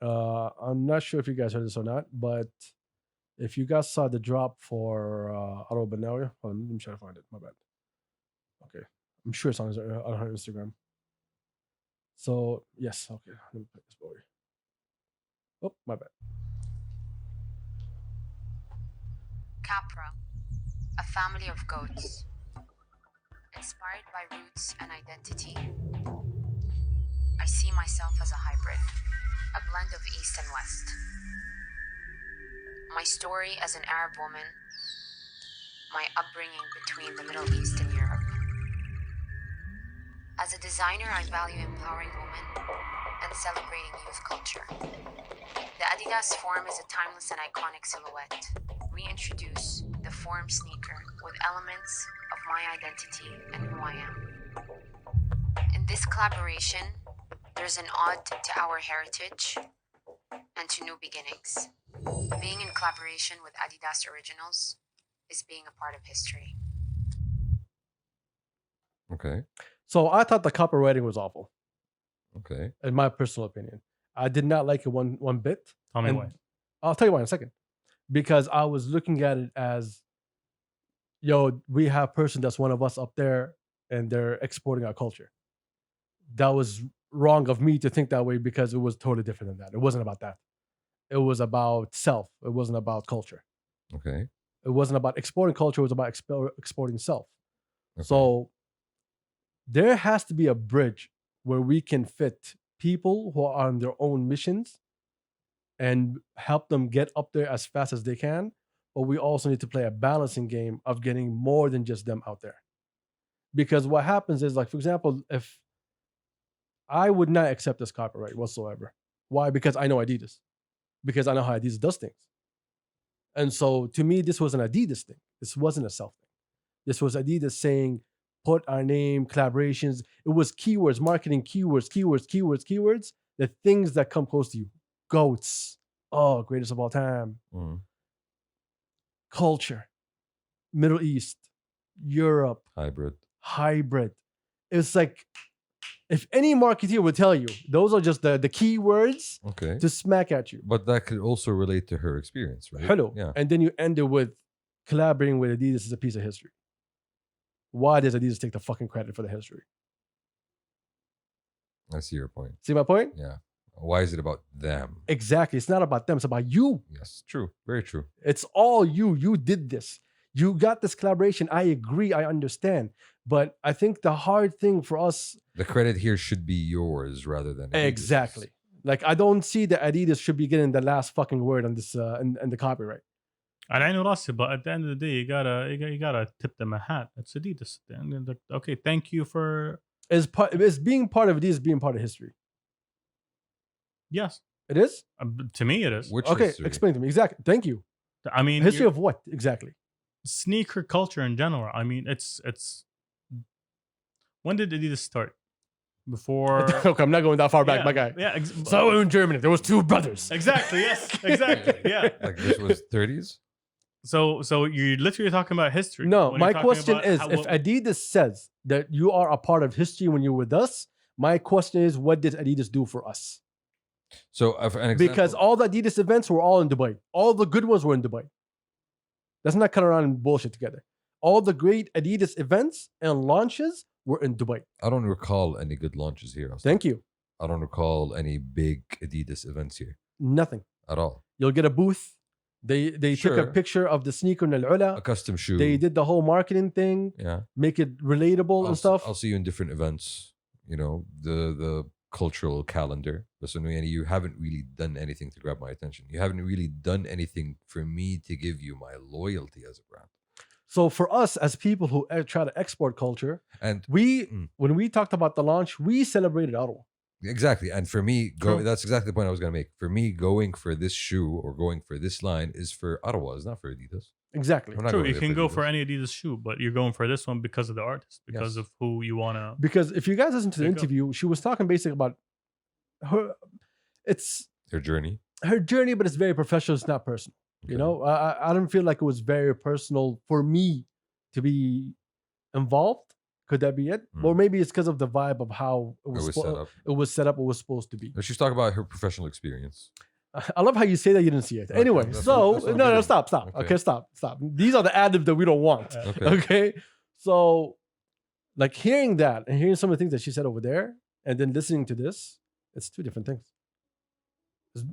I'm not sure if you guys heard this or not, but if you guys saw the drop for Arwa Benawi, hold on, let me try to find it. My bad. Okay, I'm sure it's on her Instagram. So yes, okay, let me play this for you. Oh, my bad. Capra, a family of goats. Inspired by roots and identity, I see myself as a hybrid, a blend of East and West. My story as an Arab woman, my upbringing between the Middle East and Europe. As a designer, I value empowering women and celebrating youth culture. The Adidas Form is a timeless and iconic silhouette. We introduce the Form sneaker with elements of my identity and who I am. In this collaboration, there's an ode to our heritage and to new beginnings. Being in collaboration with Adidas Originals is being a part of history. Okay. So I thought the copywriting was awful, Okay. in my personal opinion. I did not like it one bit. Tell me And why. I'll tell you why in a second. Because I was looking at it as, yo, we have a person that's one of us up there and they're exporting our culture. That was wrong of me to think that way because it was totally different than that. It wasn't about that. It was about self. It wasn't about culture. Okay. It wasn't about exporting culture. It was about exporting self. Okay. So there has to be a bridge where we can fit people who are on their own missions and help them get up there as fast as they can. But we also need to play a balancing game of getting more than just them out there. Because what happens is, like, for example, if I would not accept this copyright whatsoever. Why? Because I know Adidas. Because I know how Adidas does things. And so to me, this was an Adidas thing. This wasn't a self thing. This was Adidas saying, put our name, collaborations. It was keywords, marketing keywords, the things that come close to you. GOATs. Oh, greatest of all time. Mm. Culture. Middle East. Europe. Hybrid. It's like, if any marketeer would tell you, those are just the keywords to smack at you. But that could also relate to her experience, right? Hello. Yeah. And then you end it with collaborating with Adidas is a piece of history. Why does Adidas take the fucking credit for the history? I see your point. See my point? Yeah. Why is it about them? Exactly. It's not about them. It's about you. Yes. True. Very true. It's all you. You did this. You got this collaboration. I agree. I understand. But I think the hard thing for us... The credit here should be yours rather than Adidas's. Exactly. Like, I don't see that Adidas should be getting the last fucking word on this and the copyright. And I know that's it, but at the end of the day, you gotta tip them a hat. It's Adidas. And then, like, okay, thank you for... Is being part of Adidas being part of history? Yes. It is? To me, it is. Which okay, history? explain to me. Exactly. Thank you. I mean... History of what, exactly? Sneaker culture in general. I mean, it's... When did Adidas start? Before... Okay, I'm not going that far back, my guy. Yeah. So in Germany, there was two brothers. Exactly, yes. Exactly, yeah. Like this was 30s? So you're literally talking about history. No, when my you're talking question about is, how- if Adidas says that you are a part of history when you're with us, my question is, what did Adidas do for us? So, for an example, Because all the Adidas events were all in Dubai. All the good ones were in Dubai. Let's not cut around and bullshit together. All the great Adidas events and launches were in Dubai. I don't recall any good launches here. Thank you. I don't recall any big Adidas events here Nothing. at all. You'll get a booth. They took a Sure. picture of the sneaker in Al-Ula. A custom shoe. They did the whole marketing thing, Yeah. make it relatable and stuff. I'll see you in different events. You know, the cultural calendar. Listen, you haven't really done anything to grab my attention. You haven't really done anything for me to give you my loyalty as a brand. So for us as people who try to export culture, And when we talked about the launch, we celebrated Ottawa. exactly. And for me, True. that's exactly the point I was going to make. For me, going for this shoe or going for this line is for Ottawa. It's not for Adidas. Exactly. I'm not True, going you there can go for Adidas. any Adidas shoe, but you're going for this one because of the artist, because Yes. of who you want to... Because if you guys listen to the There you go. interview, she was talking basically about her. It's Their journey. her journey, but it's very professional. It's not personal. You Okay. know, I don't feel like it was very personal for me to be involved. Could that be it? Mm. Or maybe it's because of the vibe of how it It was, was set up. It was set up. It was supposed to be. She's talking about her professional experience. I love how you say that you didn't see it. Okay, Anyway, that's so what I'm no, getting. stop. Okay. Okay, stop. These are the additives that we don't want. Okay. Okay, so like hearing that and hearing some of the things that she said over there, and then listening to this, it's two different things.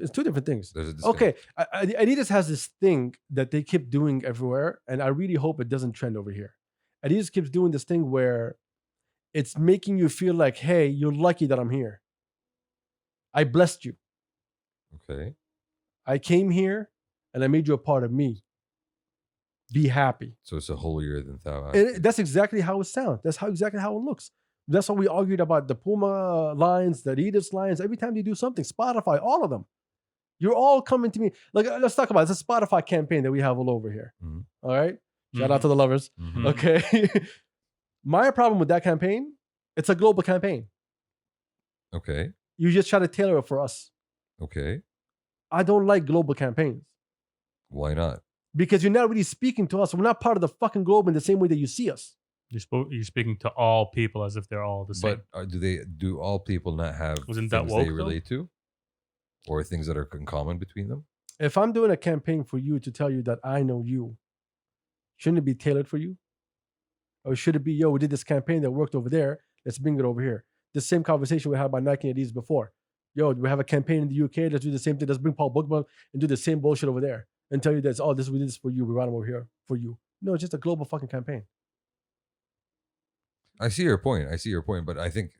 It's two different things. There's a disconnect. Okay, Adidas has this thing that they keep doing everywhere, and I really hope it doesn't trend over here. Adidas keeps doing this thing where it's making you feel like, hey, you're lucky that I'm here. I blessed you. Okay. I came here and I made you a part of me. Be happy. So it's a holier than thou. And that's exactly how it sounds. That's exactly how it looks. That's why we argued about the Puma lines, the Adidas lines. Every time they do something, Spotify, all of them. You're all coming to me. Like, let's talk about it. It's a Spotify campaign that we have all over here. Mhm. All right? Shout out to the lovers. Mhm. Okay. My problem with that campaign, it's a global campaign. Okay. You just try to tailor it for us. Okay. I don't like global campaigns Why not? because you're not really speaking to us. We're not part of the fucking globe in the same way that you see us. You're speaking to all people as if they're all the same. But do all people not have Wasn't that things woke, they though? relate to? or things that are in common between them. If I'm doing a campaign for you to tell you that I know you, shouldn't it be tailored for you? Or should it be, yo, we did this campaign that worked over there, let's bring it over here? The same conversation we had about Nike and Adidas before. Yo, we have a campaign in the UK, let's do the same thing, let's bring Paul Pogba and do the same bullshit over there and tell you that, oh, we did this for you, we ran them over here for you. No, it's just a global fucking campaign. I see your point. But I think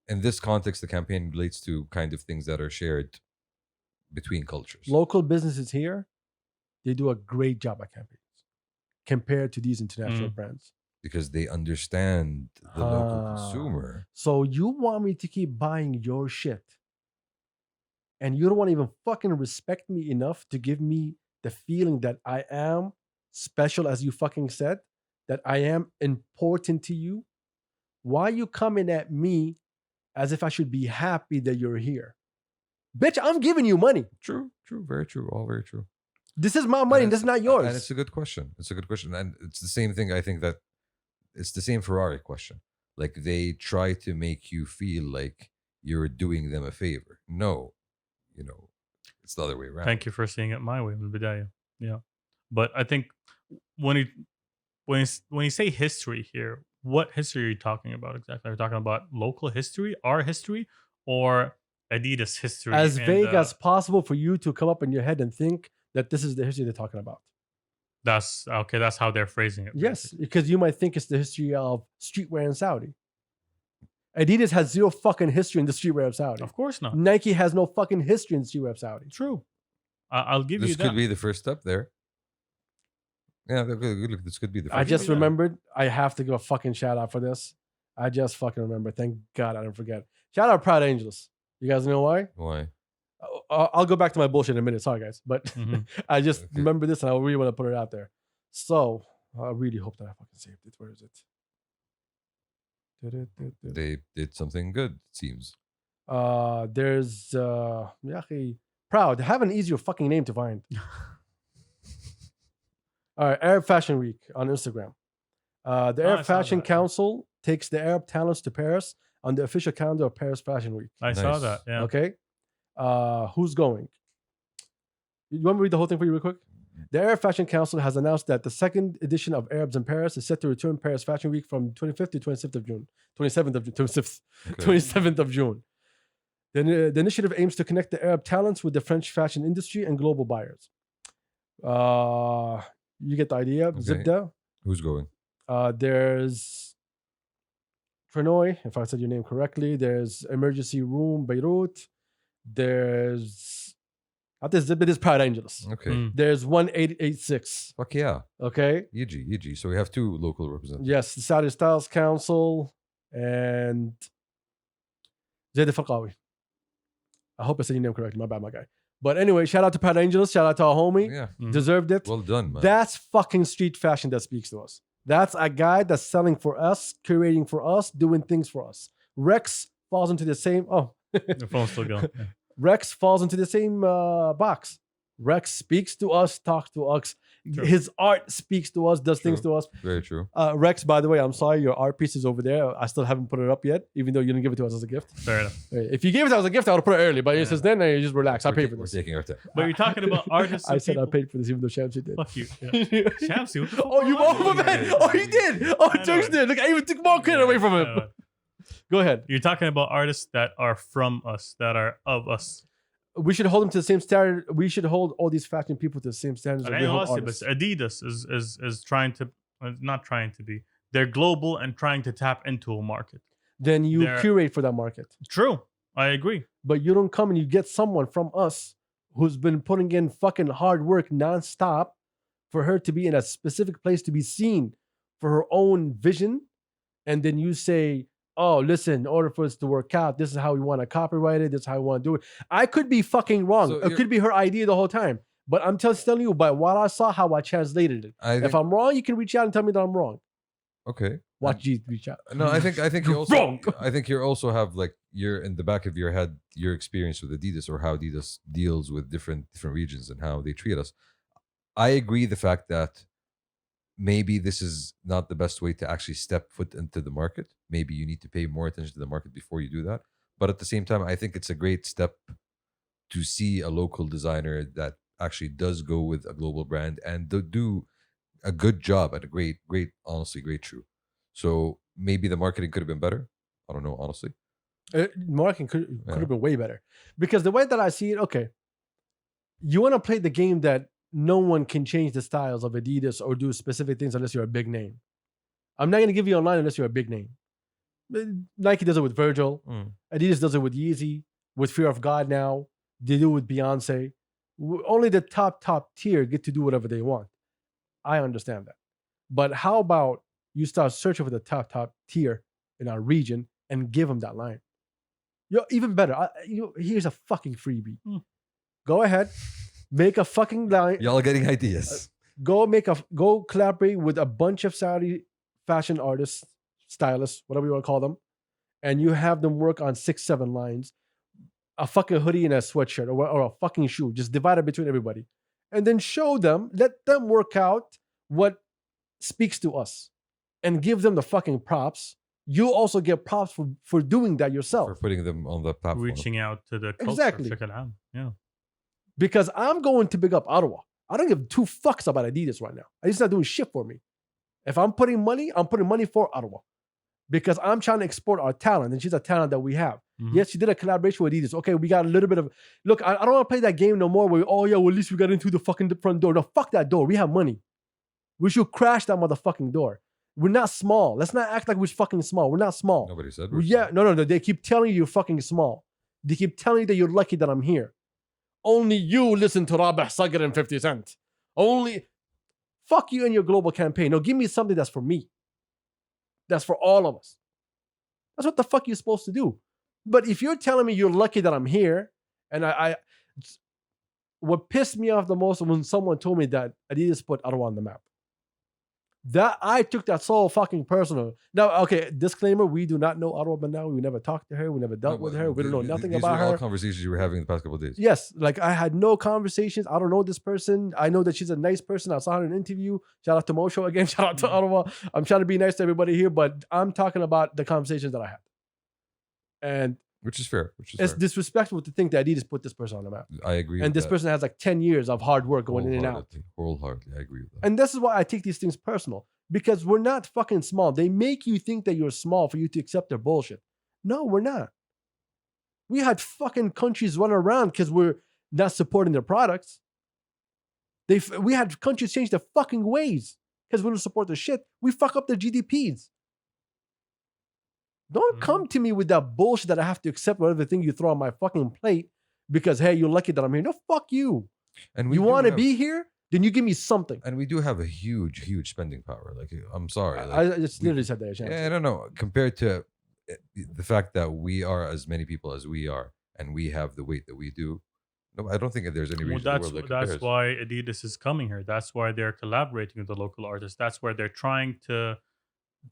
in this context, the campaign relates to kind of things that are shared between cultures. Local businesses here, they do a great job at campaigns compared to these international brands. Because they understand the local consumer. So you want me to keep buying your shit, and you don't want to even fucking respect me enough to give me the feeling that I am special, as you fucking said, that I am important to you. Why are you coming at me as if I should be happy that you're here? Bitch, I'm giving you money. True, very true, all very true. This is my money, and this is not yours. And it's a good question. And it's the same thing. I think that it's the same Ferrari question. Like, they try to make you feel like you're doing them a favor. No, it's the other way around. Thank you for seeing it my way, Bidaya. Yeah, but I think when you say history here, what history are you talking about exactly? Are you talking about local history, our history, or Adidas history? As vague as possible for you to come up in your head and think that this is the history they're talking about. That's okay. That's how they're phrasing it. Yes, because you might think it's the history of streetwear in Saudi. Adidas has zero fucking history in the streetwear of Saudi. Of course not. Nike has no fucking history in the streetwear of Saudi. True. I'll give you that. This could be the first step there. Yeah, look, this could be the first I just step. remembered. I have to give a fucking shout out for this. I just fucking remember. Thank God I didn't forget. Shout out Proud Angels. You guys know why? Why? I'll go back to my bullshit in a minute. Sorry, guys. But I just remember this and I really want to put it out there. So I really hope that I fucking saved it. Where is it? They did something good, it seems. There's Proud. They have an easier fucking name to find. All right, Arab Fashion Week on Instagram. The Arab Fashion Council takes the Arab talents to Paris on the official calendar of Paris Fashion Week. I saw that. Yeah. Okay. Who's going? You want me to read the whole thing for you real quick? The Arab Fashion Council has announced that the second edition of Arabs in Paris is set to return Paris Fashion Week from 25th to 27th of June. 27th of June. The initiative aims to connect the Arab talents with the French fashion industry and global buyers. You get the idea. Okay. Zibda. Who's going? There's Trenoy, if I said your name correctly. There's Emergency Room Beirut. There's Zibda is Proud Angels. Okay. There's 1886. Fuck yeah. Okay. EG. So we have two local representatives. Yes, the Saudi Styles Council and Zaid Falqawi. I hope I said your name correctly. My bad, my guy. But anyway, shout out to Proud Angels. Shout out to our homie. Yeah. Deserved it. Well done, man. That's fucking street fashion that speaks to us. That's a guy that's selling for us, curating for us, doing things for us. Rex falls into the same. The phone's still going. Yeah. Rex falls into the same box. Rex speaks to us, talks to us. True. His art speaks to us, does things to us. Very true. Rex, by the way, I'm sorry, your art piece is over there. I still haven't put it up yet, even though you didn't give it to us as a gift. Fair enough. If you gave it to us as a gift, I would have put it early. But since then, you just relax. I paid for We're this. taking our time. But you're talking about artists. I said people. I paid for this, even though Shamsi did. Fuck you. Yeah. Shamsi, what the fuck Oh, you wrong with bought you? man. Oh, he did. Oh, Turks did. Look, I even took more credit away from him. Yeah. Go ahead. You're talking about artists that are from us, that are of us. We should hold them to the same standard. We should hold all these fashion people to the same standards. And that we hold but artists. Adidas is trying to, not trying to be. They're global and trying to tap into a market. Then you they're- curate for that market. True, I agree. But you don't come and you get someone from us who's been putting in fucking hard work nonstop for her to be in a specific place to be seen for her own vision. And then you say, oh, listen, in order for us to work out, this is how we want to copyright it. This is how we want to do it. I could be fucking wrong. So It could be her idea the whole time. But I'm just telling you by what I saw, how I translated it. I think, If I'm wrong, you can reach out and tell me that I'm wrong. okay. Watch G reach out. No, I think you also Wrong. I think you also have, like, you're in the back of your head your experience with Adidas, or how Adidas deals with different regions and how they treat us. I agree the fact that maybe this is not the best way to actually step foot into the market. Maybe you need to pay more attention to the market before you do that. But at the same time, I think it's a great step to see a local designer that actually does go with a global brand and do a good job and a great, honestly, great shoe. So maybe the marketing could have been better. I don't know, honestly. Marketing could have been way better. Because the way that I see it, okay, you want to play the game that no one can change the styles of Adidas or do specific things unless you're a big name. I'm not going to give you online unless you're a big name. Nike does it with Virgil. Adidas does it with Yeezy, with Fear of God now. They do it with Beyonce. Only the top tier get to do whatever they want. I understand that. But how about you start searching for the top tier in our region and give them that line? Even better. Here's a fucking freebie. Go ahead, make a fucking line. Y'all are getting ideas. Go collaborate with a bunch of Saudi fashion artists, stylists, whatever you want to call them, and you have them work on 6-7 lines, a fucking hoodie and a sweatshirt or a fucking shoe, just divide it between everybody, and then show them, let them work out what speaks to us, and give them the fucking props. You also get props for doing that yourself, for putting them on the platform, reaching out to the culture. Exactly. Check it out. Yeah. Because I'm going to big up Ottawa. I don't give 2 fucks about Adidas right now. Adidas not doing shit for me. If I'm putting money, I'm putting money for Ottawa. Because I'm trying to export our talent, and she's a talent that we have. Yes, she did a collaboration with Adidas. Okay, we got a little bit of... Look, I don't want to play that game no more where, oh yeah, well at least we got into the fucking front door. No, fuck that door. We have money. We should crash that motherfucking door. We're not small. Let's not act like we're fucking small. We're not small. Nobody said we're small. No. They keep telling you you're fucking small. They keep telling you that you're lucky that I'm here. Only you listen to Rabah Sagir and 50 Cent. Only... Fuck you and your global campaign. No, give me something that's for me. That's for all of us. That's what the fuck you're supposed to do. But if you're telling me you're lucky that I'm here, and what pissed me off the most was when someone told me that Adidas put Ottawa on the map. That I took that so fucking personal. Now, okay, disclaimer: we do not know Ottawa now. We never talked to her. We never dealt with her. We don't know nothing about her. These were all conversations you were having in the past couple of days. Yes, like I had no conversations. I don't know this person. I know that she's a nice person. I saw her in an interview. Shout out to Mosho again. Shout out to Ottawa. I'm trying to be nice to everybody here, but I'm talking about the conversations that I had. And which is fair. It's disrespectful to think that Adidas put this person on the map. I agree. And this person has like 10 years of hard work going in and out. Wholeheartedly, I agree with that. And this is why I take these things personal. Because we're not fucking small. They make you think that you're small for you to accept their bullshit. No, we're not. We had fucking countries run around because we're not supporting their products. We had countries change their fucking ways because we don't support their shit. We fuck up their GDPs. Don't come to me with that bullshit that I have to accept whatever thing you throw on my fucking plate because, hey, you're lucky that I'm here. No, fuck you. And you want to be here? Then you give me something. And we do have a huge spending power. Like, I'm sorry. Like, I just literally said that. Yeah, I don't know. Compared to the fact that we are as many people as we are and we have the weight that we do, no, I don't think there's any reason that's why Adidas is coming here. That's why they're collaborating with the local artists. That's why they're trying to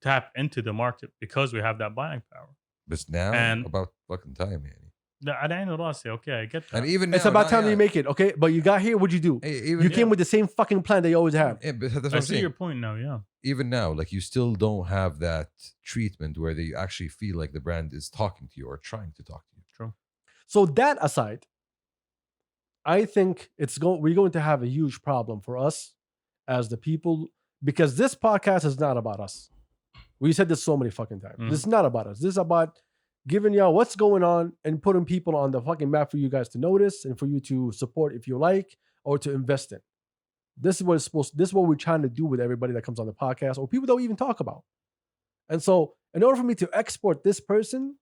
tap into the market because we have that buying power. But now, about fucking time, man. Okay, I get that. And even it's about time you make it, okay? But you got here, what'd you do? You came with the same fucking plan that you always have. Yeah, but that's I see your point now, yeah. Even now, like you still don't have that treatment where they actually feel like the brand is talking to you or trying to talk to you. True. So that aside, I think we're going to have a huge problem for us as the people because this podcast is not about us. We said this so many fucking times. This is not about us. This is about giving y'all what's going on and putting people on the fucking map for you guys to notice and for you to support if you like or to invest in. This is what we're trying to do with everybody that comes on the podcast or people don't even talk about. And so in order for me to export this person,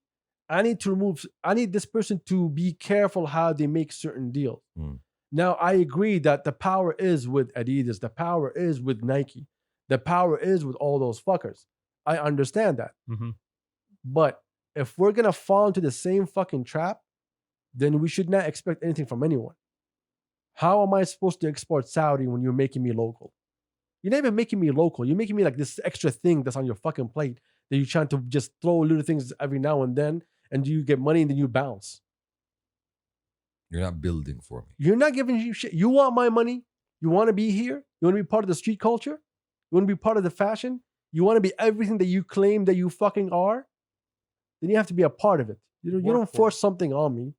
I need this person to be careful how they make certain deals. Now, I agree that the power is with Adidas. The power is with Nike. The power is with all those fuckers. I understand that. But if we're going to fall into the same fucking trap, then we should not expect anything from anyone. How am I supposed to export Saudi when you're making me local? You're not even making me local. You're making me like this extra thing that's on your fucking plate that you're trying to just throw little things every now and then and you get money and then you bounce. You're not building for me. You're not giving you shit. You want my money? You want to be here? You want to be part of the street culture? You want to be part of the fashion? You want to be everything that you claim that you fucking are? Then you have to be a part of it. You don't force something on me.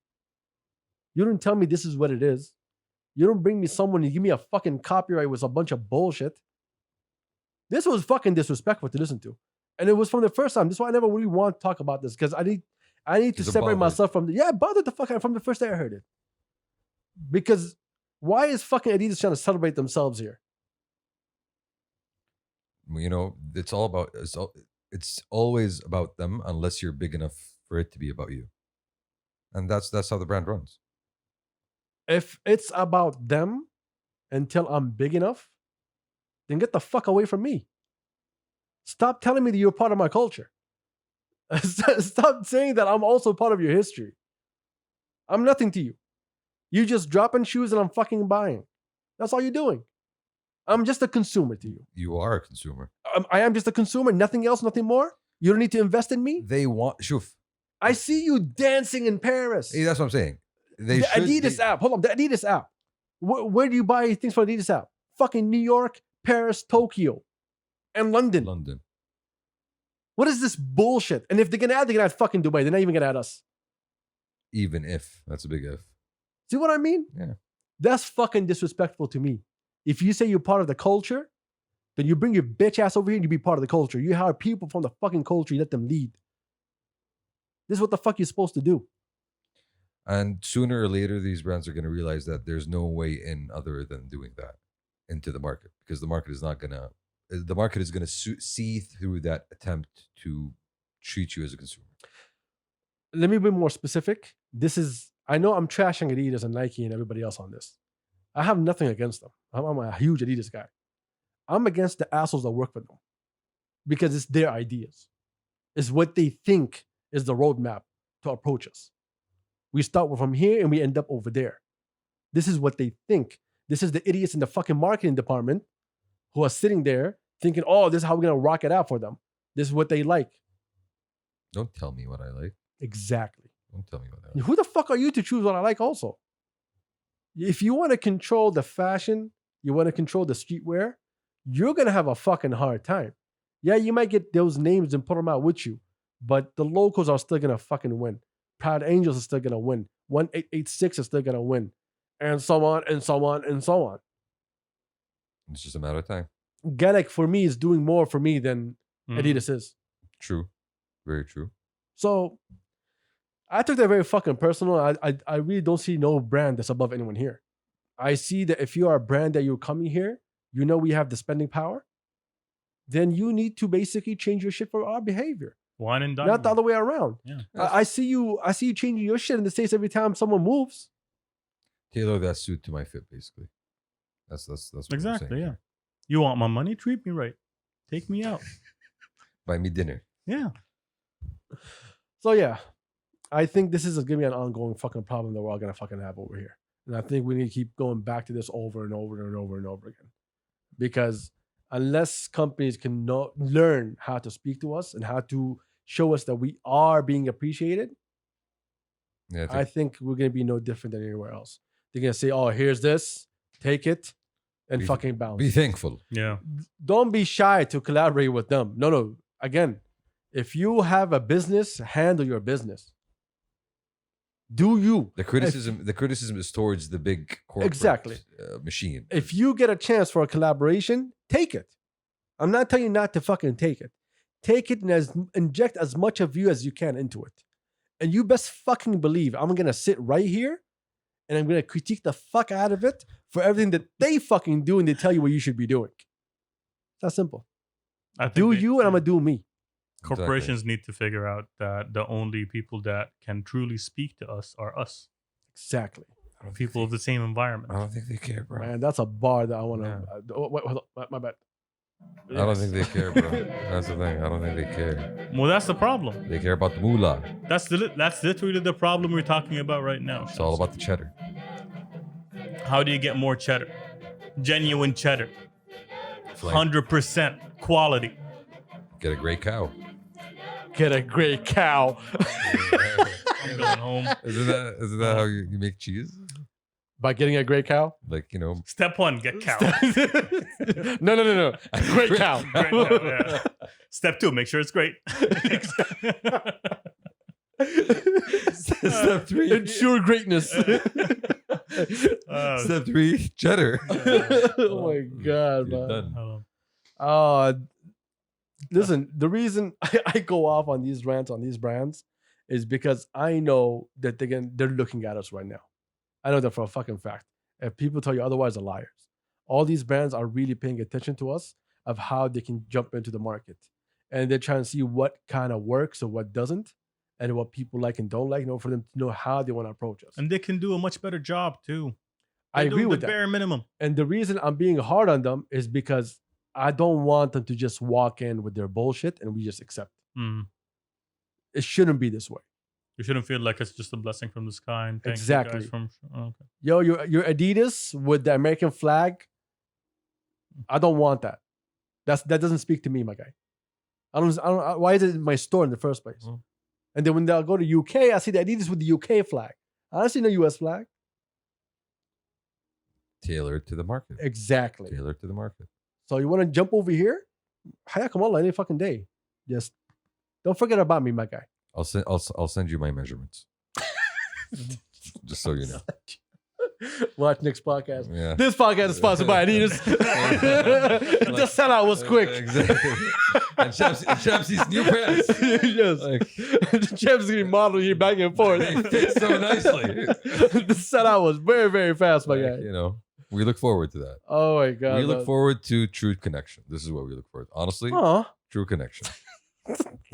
You don't tell me this is what it is. You don't bring me someone and give me a fucking copyright with a bunch of bullshit. This was fucking disrespectful to listen to. And it was from the first time. That's why I never really want to talk about this, because I need to separate myself from it bothered the fuck out from the first day I heard it. Because why is fucking Adidas trying to celebrate themselves here? You know, it's always about them unless you're big enough for it to be about you. And that's how the brand runs. If it's about them until I'm big enough, then get the fuck away from me. Stop telling me that you're part of my culture. Stop saying that I'm also part of your history. I'm nothing to you. You just dropping shoes and I'm fucking buying. That's all you're doing. I'm just a consumer to you. You are a consumer. I am just a consumer. Nothing else, nothing more. You don't need to invest in me. They want... Shuf. I see you dancing in Paris. Hey, that's what I'm saying. The Adidas app. Hold on. The Adidas app. Where do you buy things for Adidas app? Fucking New York, Paris, Tokyo, and London. London. What is this bullshit? And if they're going to add fucking Dubai. They're not even going to add us. Even if. That's a big if. See what I mean? Yeah. That's fucking disrespectful to me. If you say you're part of the culture, then you bring your bitch ass over here and you be part of the culture. You hire people from the fucking culture. You let them lead. This is what the fuck you're supposed to do. And sooner or later, these brands are going to realize that there's no way in other than doing that into the market, because the market is going to see through that attempt to treat you as a consumer. Let me be more specific. I know I'm trashing Adidas and Nike and everybody else on this. I have nothing against them. I'm a huge Adidas guy. I'm against the assholes that work for them because it's their ideas. It's what they think is the roadmap to approach us. We start from here and we end up over there. This is what they think. This is the idiots in the fucking marketing department who are sitting there thinking, oh, this is how we're going to rock it out for them. This is what they like. Don't tell me what I like. Exactly. Don't tell me what I like. Who the fuck are you to choose what I like also? If you want to control the fashion, you want to control the streetwear, you're going to have a fucking hard time. Yeah, you might get those names and put them out with you, but the locals are still going to fucking win. Proud Angels is still going to win. 1886 is still going to win. And so on, and so on, and so on. It's just a matter of time. Gallic, for me, is doing more for me than Adidas is. True. Very true. So, I took that very fucking personal. I really don't see no brand that's above anyone here. I see that if you are a brand that you're coming here, you know we have the spending power, then you need to basically change your shit for our behavior. Wine and dine. Not the other way around. Yeah. I see you changing your shit in the States every time someone moves. Tailor that suit to my fit, basically. That's what Exactly, I'm saying. yeah. You want my money? Treat me right. Take me out. Buy me dinner. Yeah. So yeah, I think this is going to be an ongoing fucking problem that we're all going to fucking have over here. And I think we need to keep going back to this over and over and over and over again. Because unless companies can learn how to speak to us and how to show us that we are being appreciated, Yeah, I think we're going to be no different than anywhere else. They're going to say, oh, here's this, take it, and fucking bounce. Be thankful. Yeah. Don't be shy to collaborate with them. No. Again, if you have a business, handle your business. Do you? The criticism is towards the big corporate machine. If you get a chance for a collaboration, take it. I'm not telling you not to fucking take it. Take it and inject as much of you as you can into it. And you best fucking believe I'm going to sit right here and I'm going to critique the fuck out of it for everything that they fucking do and they tell you what you should be doing. That's simple. Do you and I'm going to do me. Corporations need to figure out that the only people that can truly speak to us are us. Exactly. People of the same environment. I don't think they care, bro. Man, that's a bar that I want to... hold on, my bad. I don't think they care, bro. That's the thing. I don't think they care. Well, that's the problem. They care about the moolah. That's literally the problem we're talking about right now. It's all about the cheddar. How do you get more cheddar? Genuine cheddar. Like, 100% quality. get a great cow. Get a great cow. I'm going home. Isn't that how you make cheese? By getting a great cow? Like, you know. Step one, get cow. No. A great cow. Great cow, yeah. Step two, make sure it's great. Step 3. Ensure greatness. Step 3, cheddar. Oh my God, You're man. done. Listen, the reason I go off on these rants on these brands is because I know that they're looking at us right now. I know that for a fucking fact. If people tell you otherwise, they're liars. All these brands are really paying attention to us of how they can jump into the market. And they're trying to see what kind of works or what doesn't, and what people like and don't like, in order for them to know how they want to approach us. And they can do a much better job too. I agree with the that. bare minimum. And the reason I'm being hard on them is because I don't want them to just walk in with their bullshit and we just accept. Mm. It shouldn't be this way. You shouldn't feel like it's just a blessing from the sky. And thank Exactly. You guys from, okay. Yo, your Adidas with the American flag, I don't want that. That doesn't speak to me, my guy. I don't. Why is it in my store in the first place? Mm. And then when they'll go to UK, I see the Adidas with the UK flag. I don't see no US flag. Tailored to the market. Exactly. Tailored to the market. So you want to jump over here? Hayakum Allah any fucking day. Just don't forget about me, my guy. I'll send you my measurements. Just so you know. Watch next podcast. Yeah. This podcast is sponsored by Adidas. The sellout was quick. Exactly. And Chapsy's new pants. Yes. Like, Champs is getting modeled here back and forth. they fit so nicely. The sellout was very, very fast, my guy. You know, we look forward to that. Oh my God. We look forward to true connection. This is what we look forward to. Honestly, true connection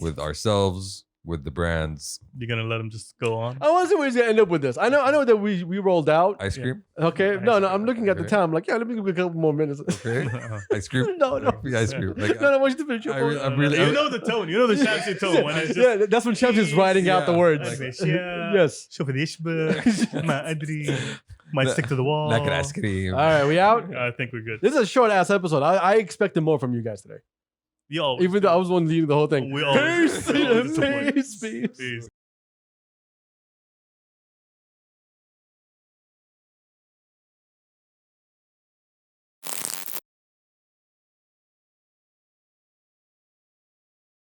with ourselves, with the brands. You're gonna let him just go on? I want to see where he's gonna end up with this. I know that we rolled out. Ice cream. Okay. Ice No, cream. I'm looking at the Okay. time. I'm like, yeah, let me give a couple more minutes. Okay. Ice cream. No. Ice cream. Like, No, I want you to finish your point. I'm really. You know the tone. You know the Shamsi tone. When it's just, Yeah, that's when Champs is writing out the Yeah. words. Yes. شوف قد ايش ما ادري might stick to the wall. Like an ice cream. All right, we out. I think we're good. This is a short ass episode. I expected more from you guys today. Yo, Even though I was the one leading the whole thing. we always Peace. disappoint. Peace. Peace.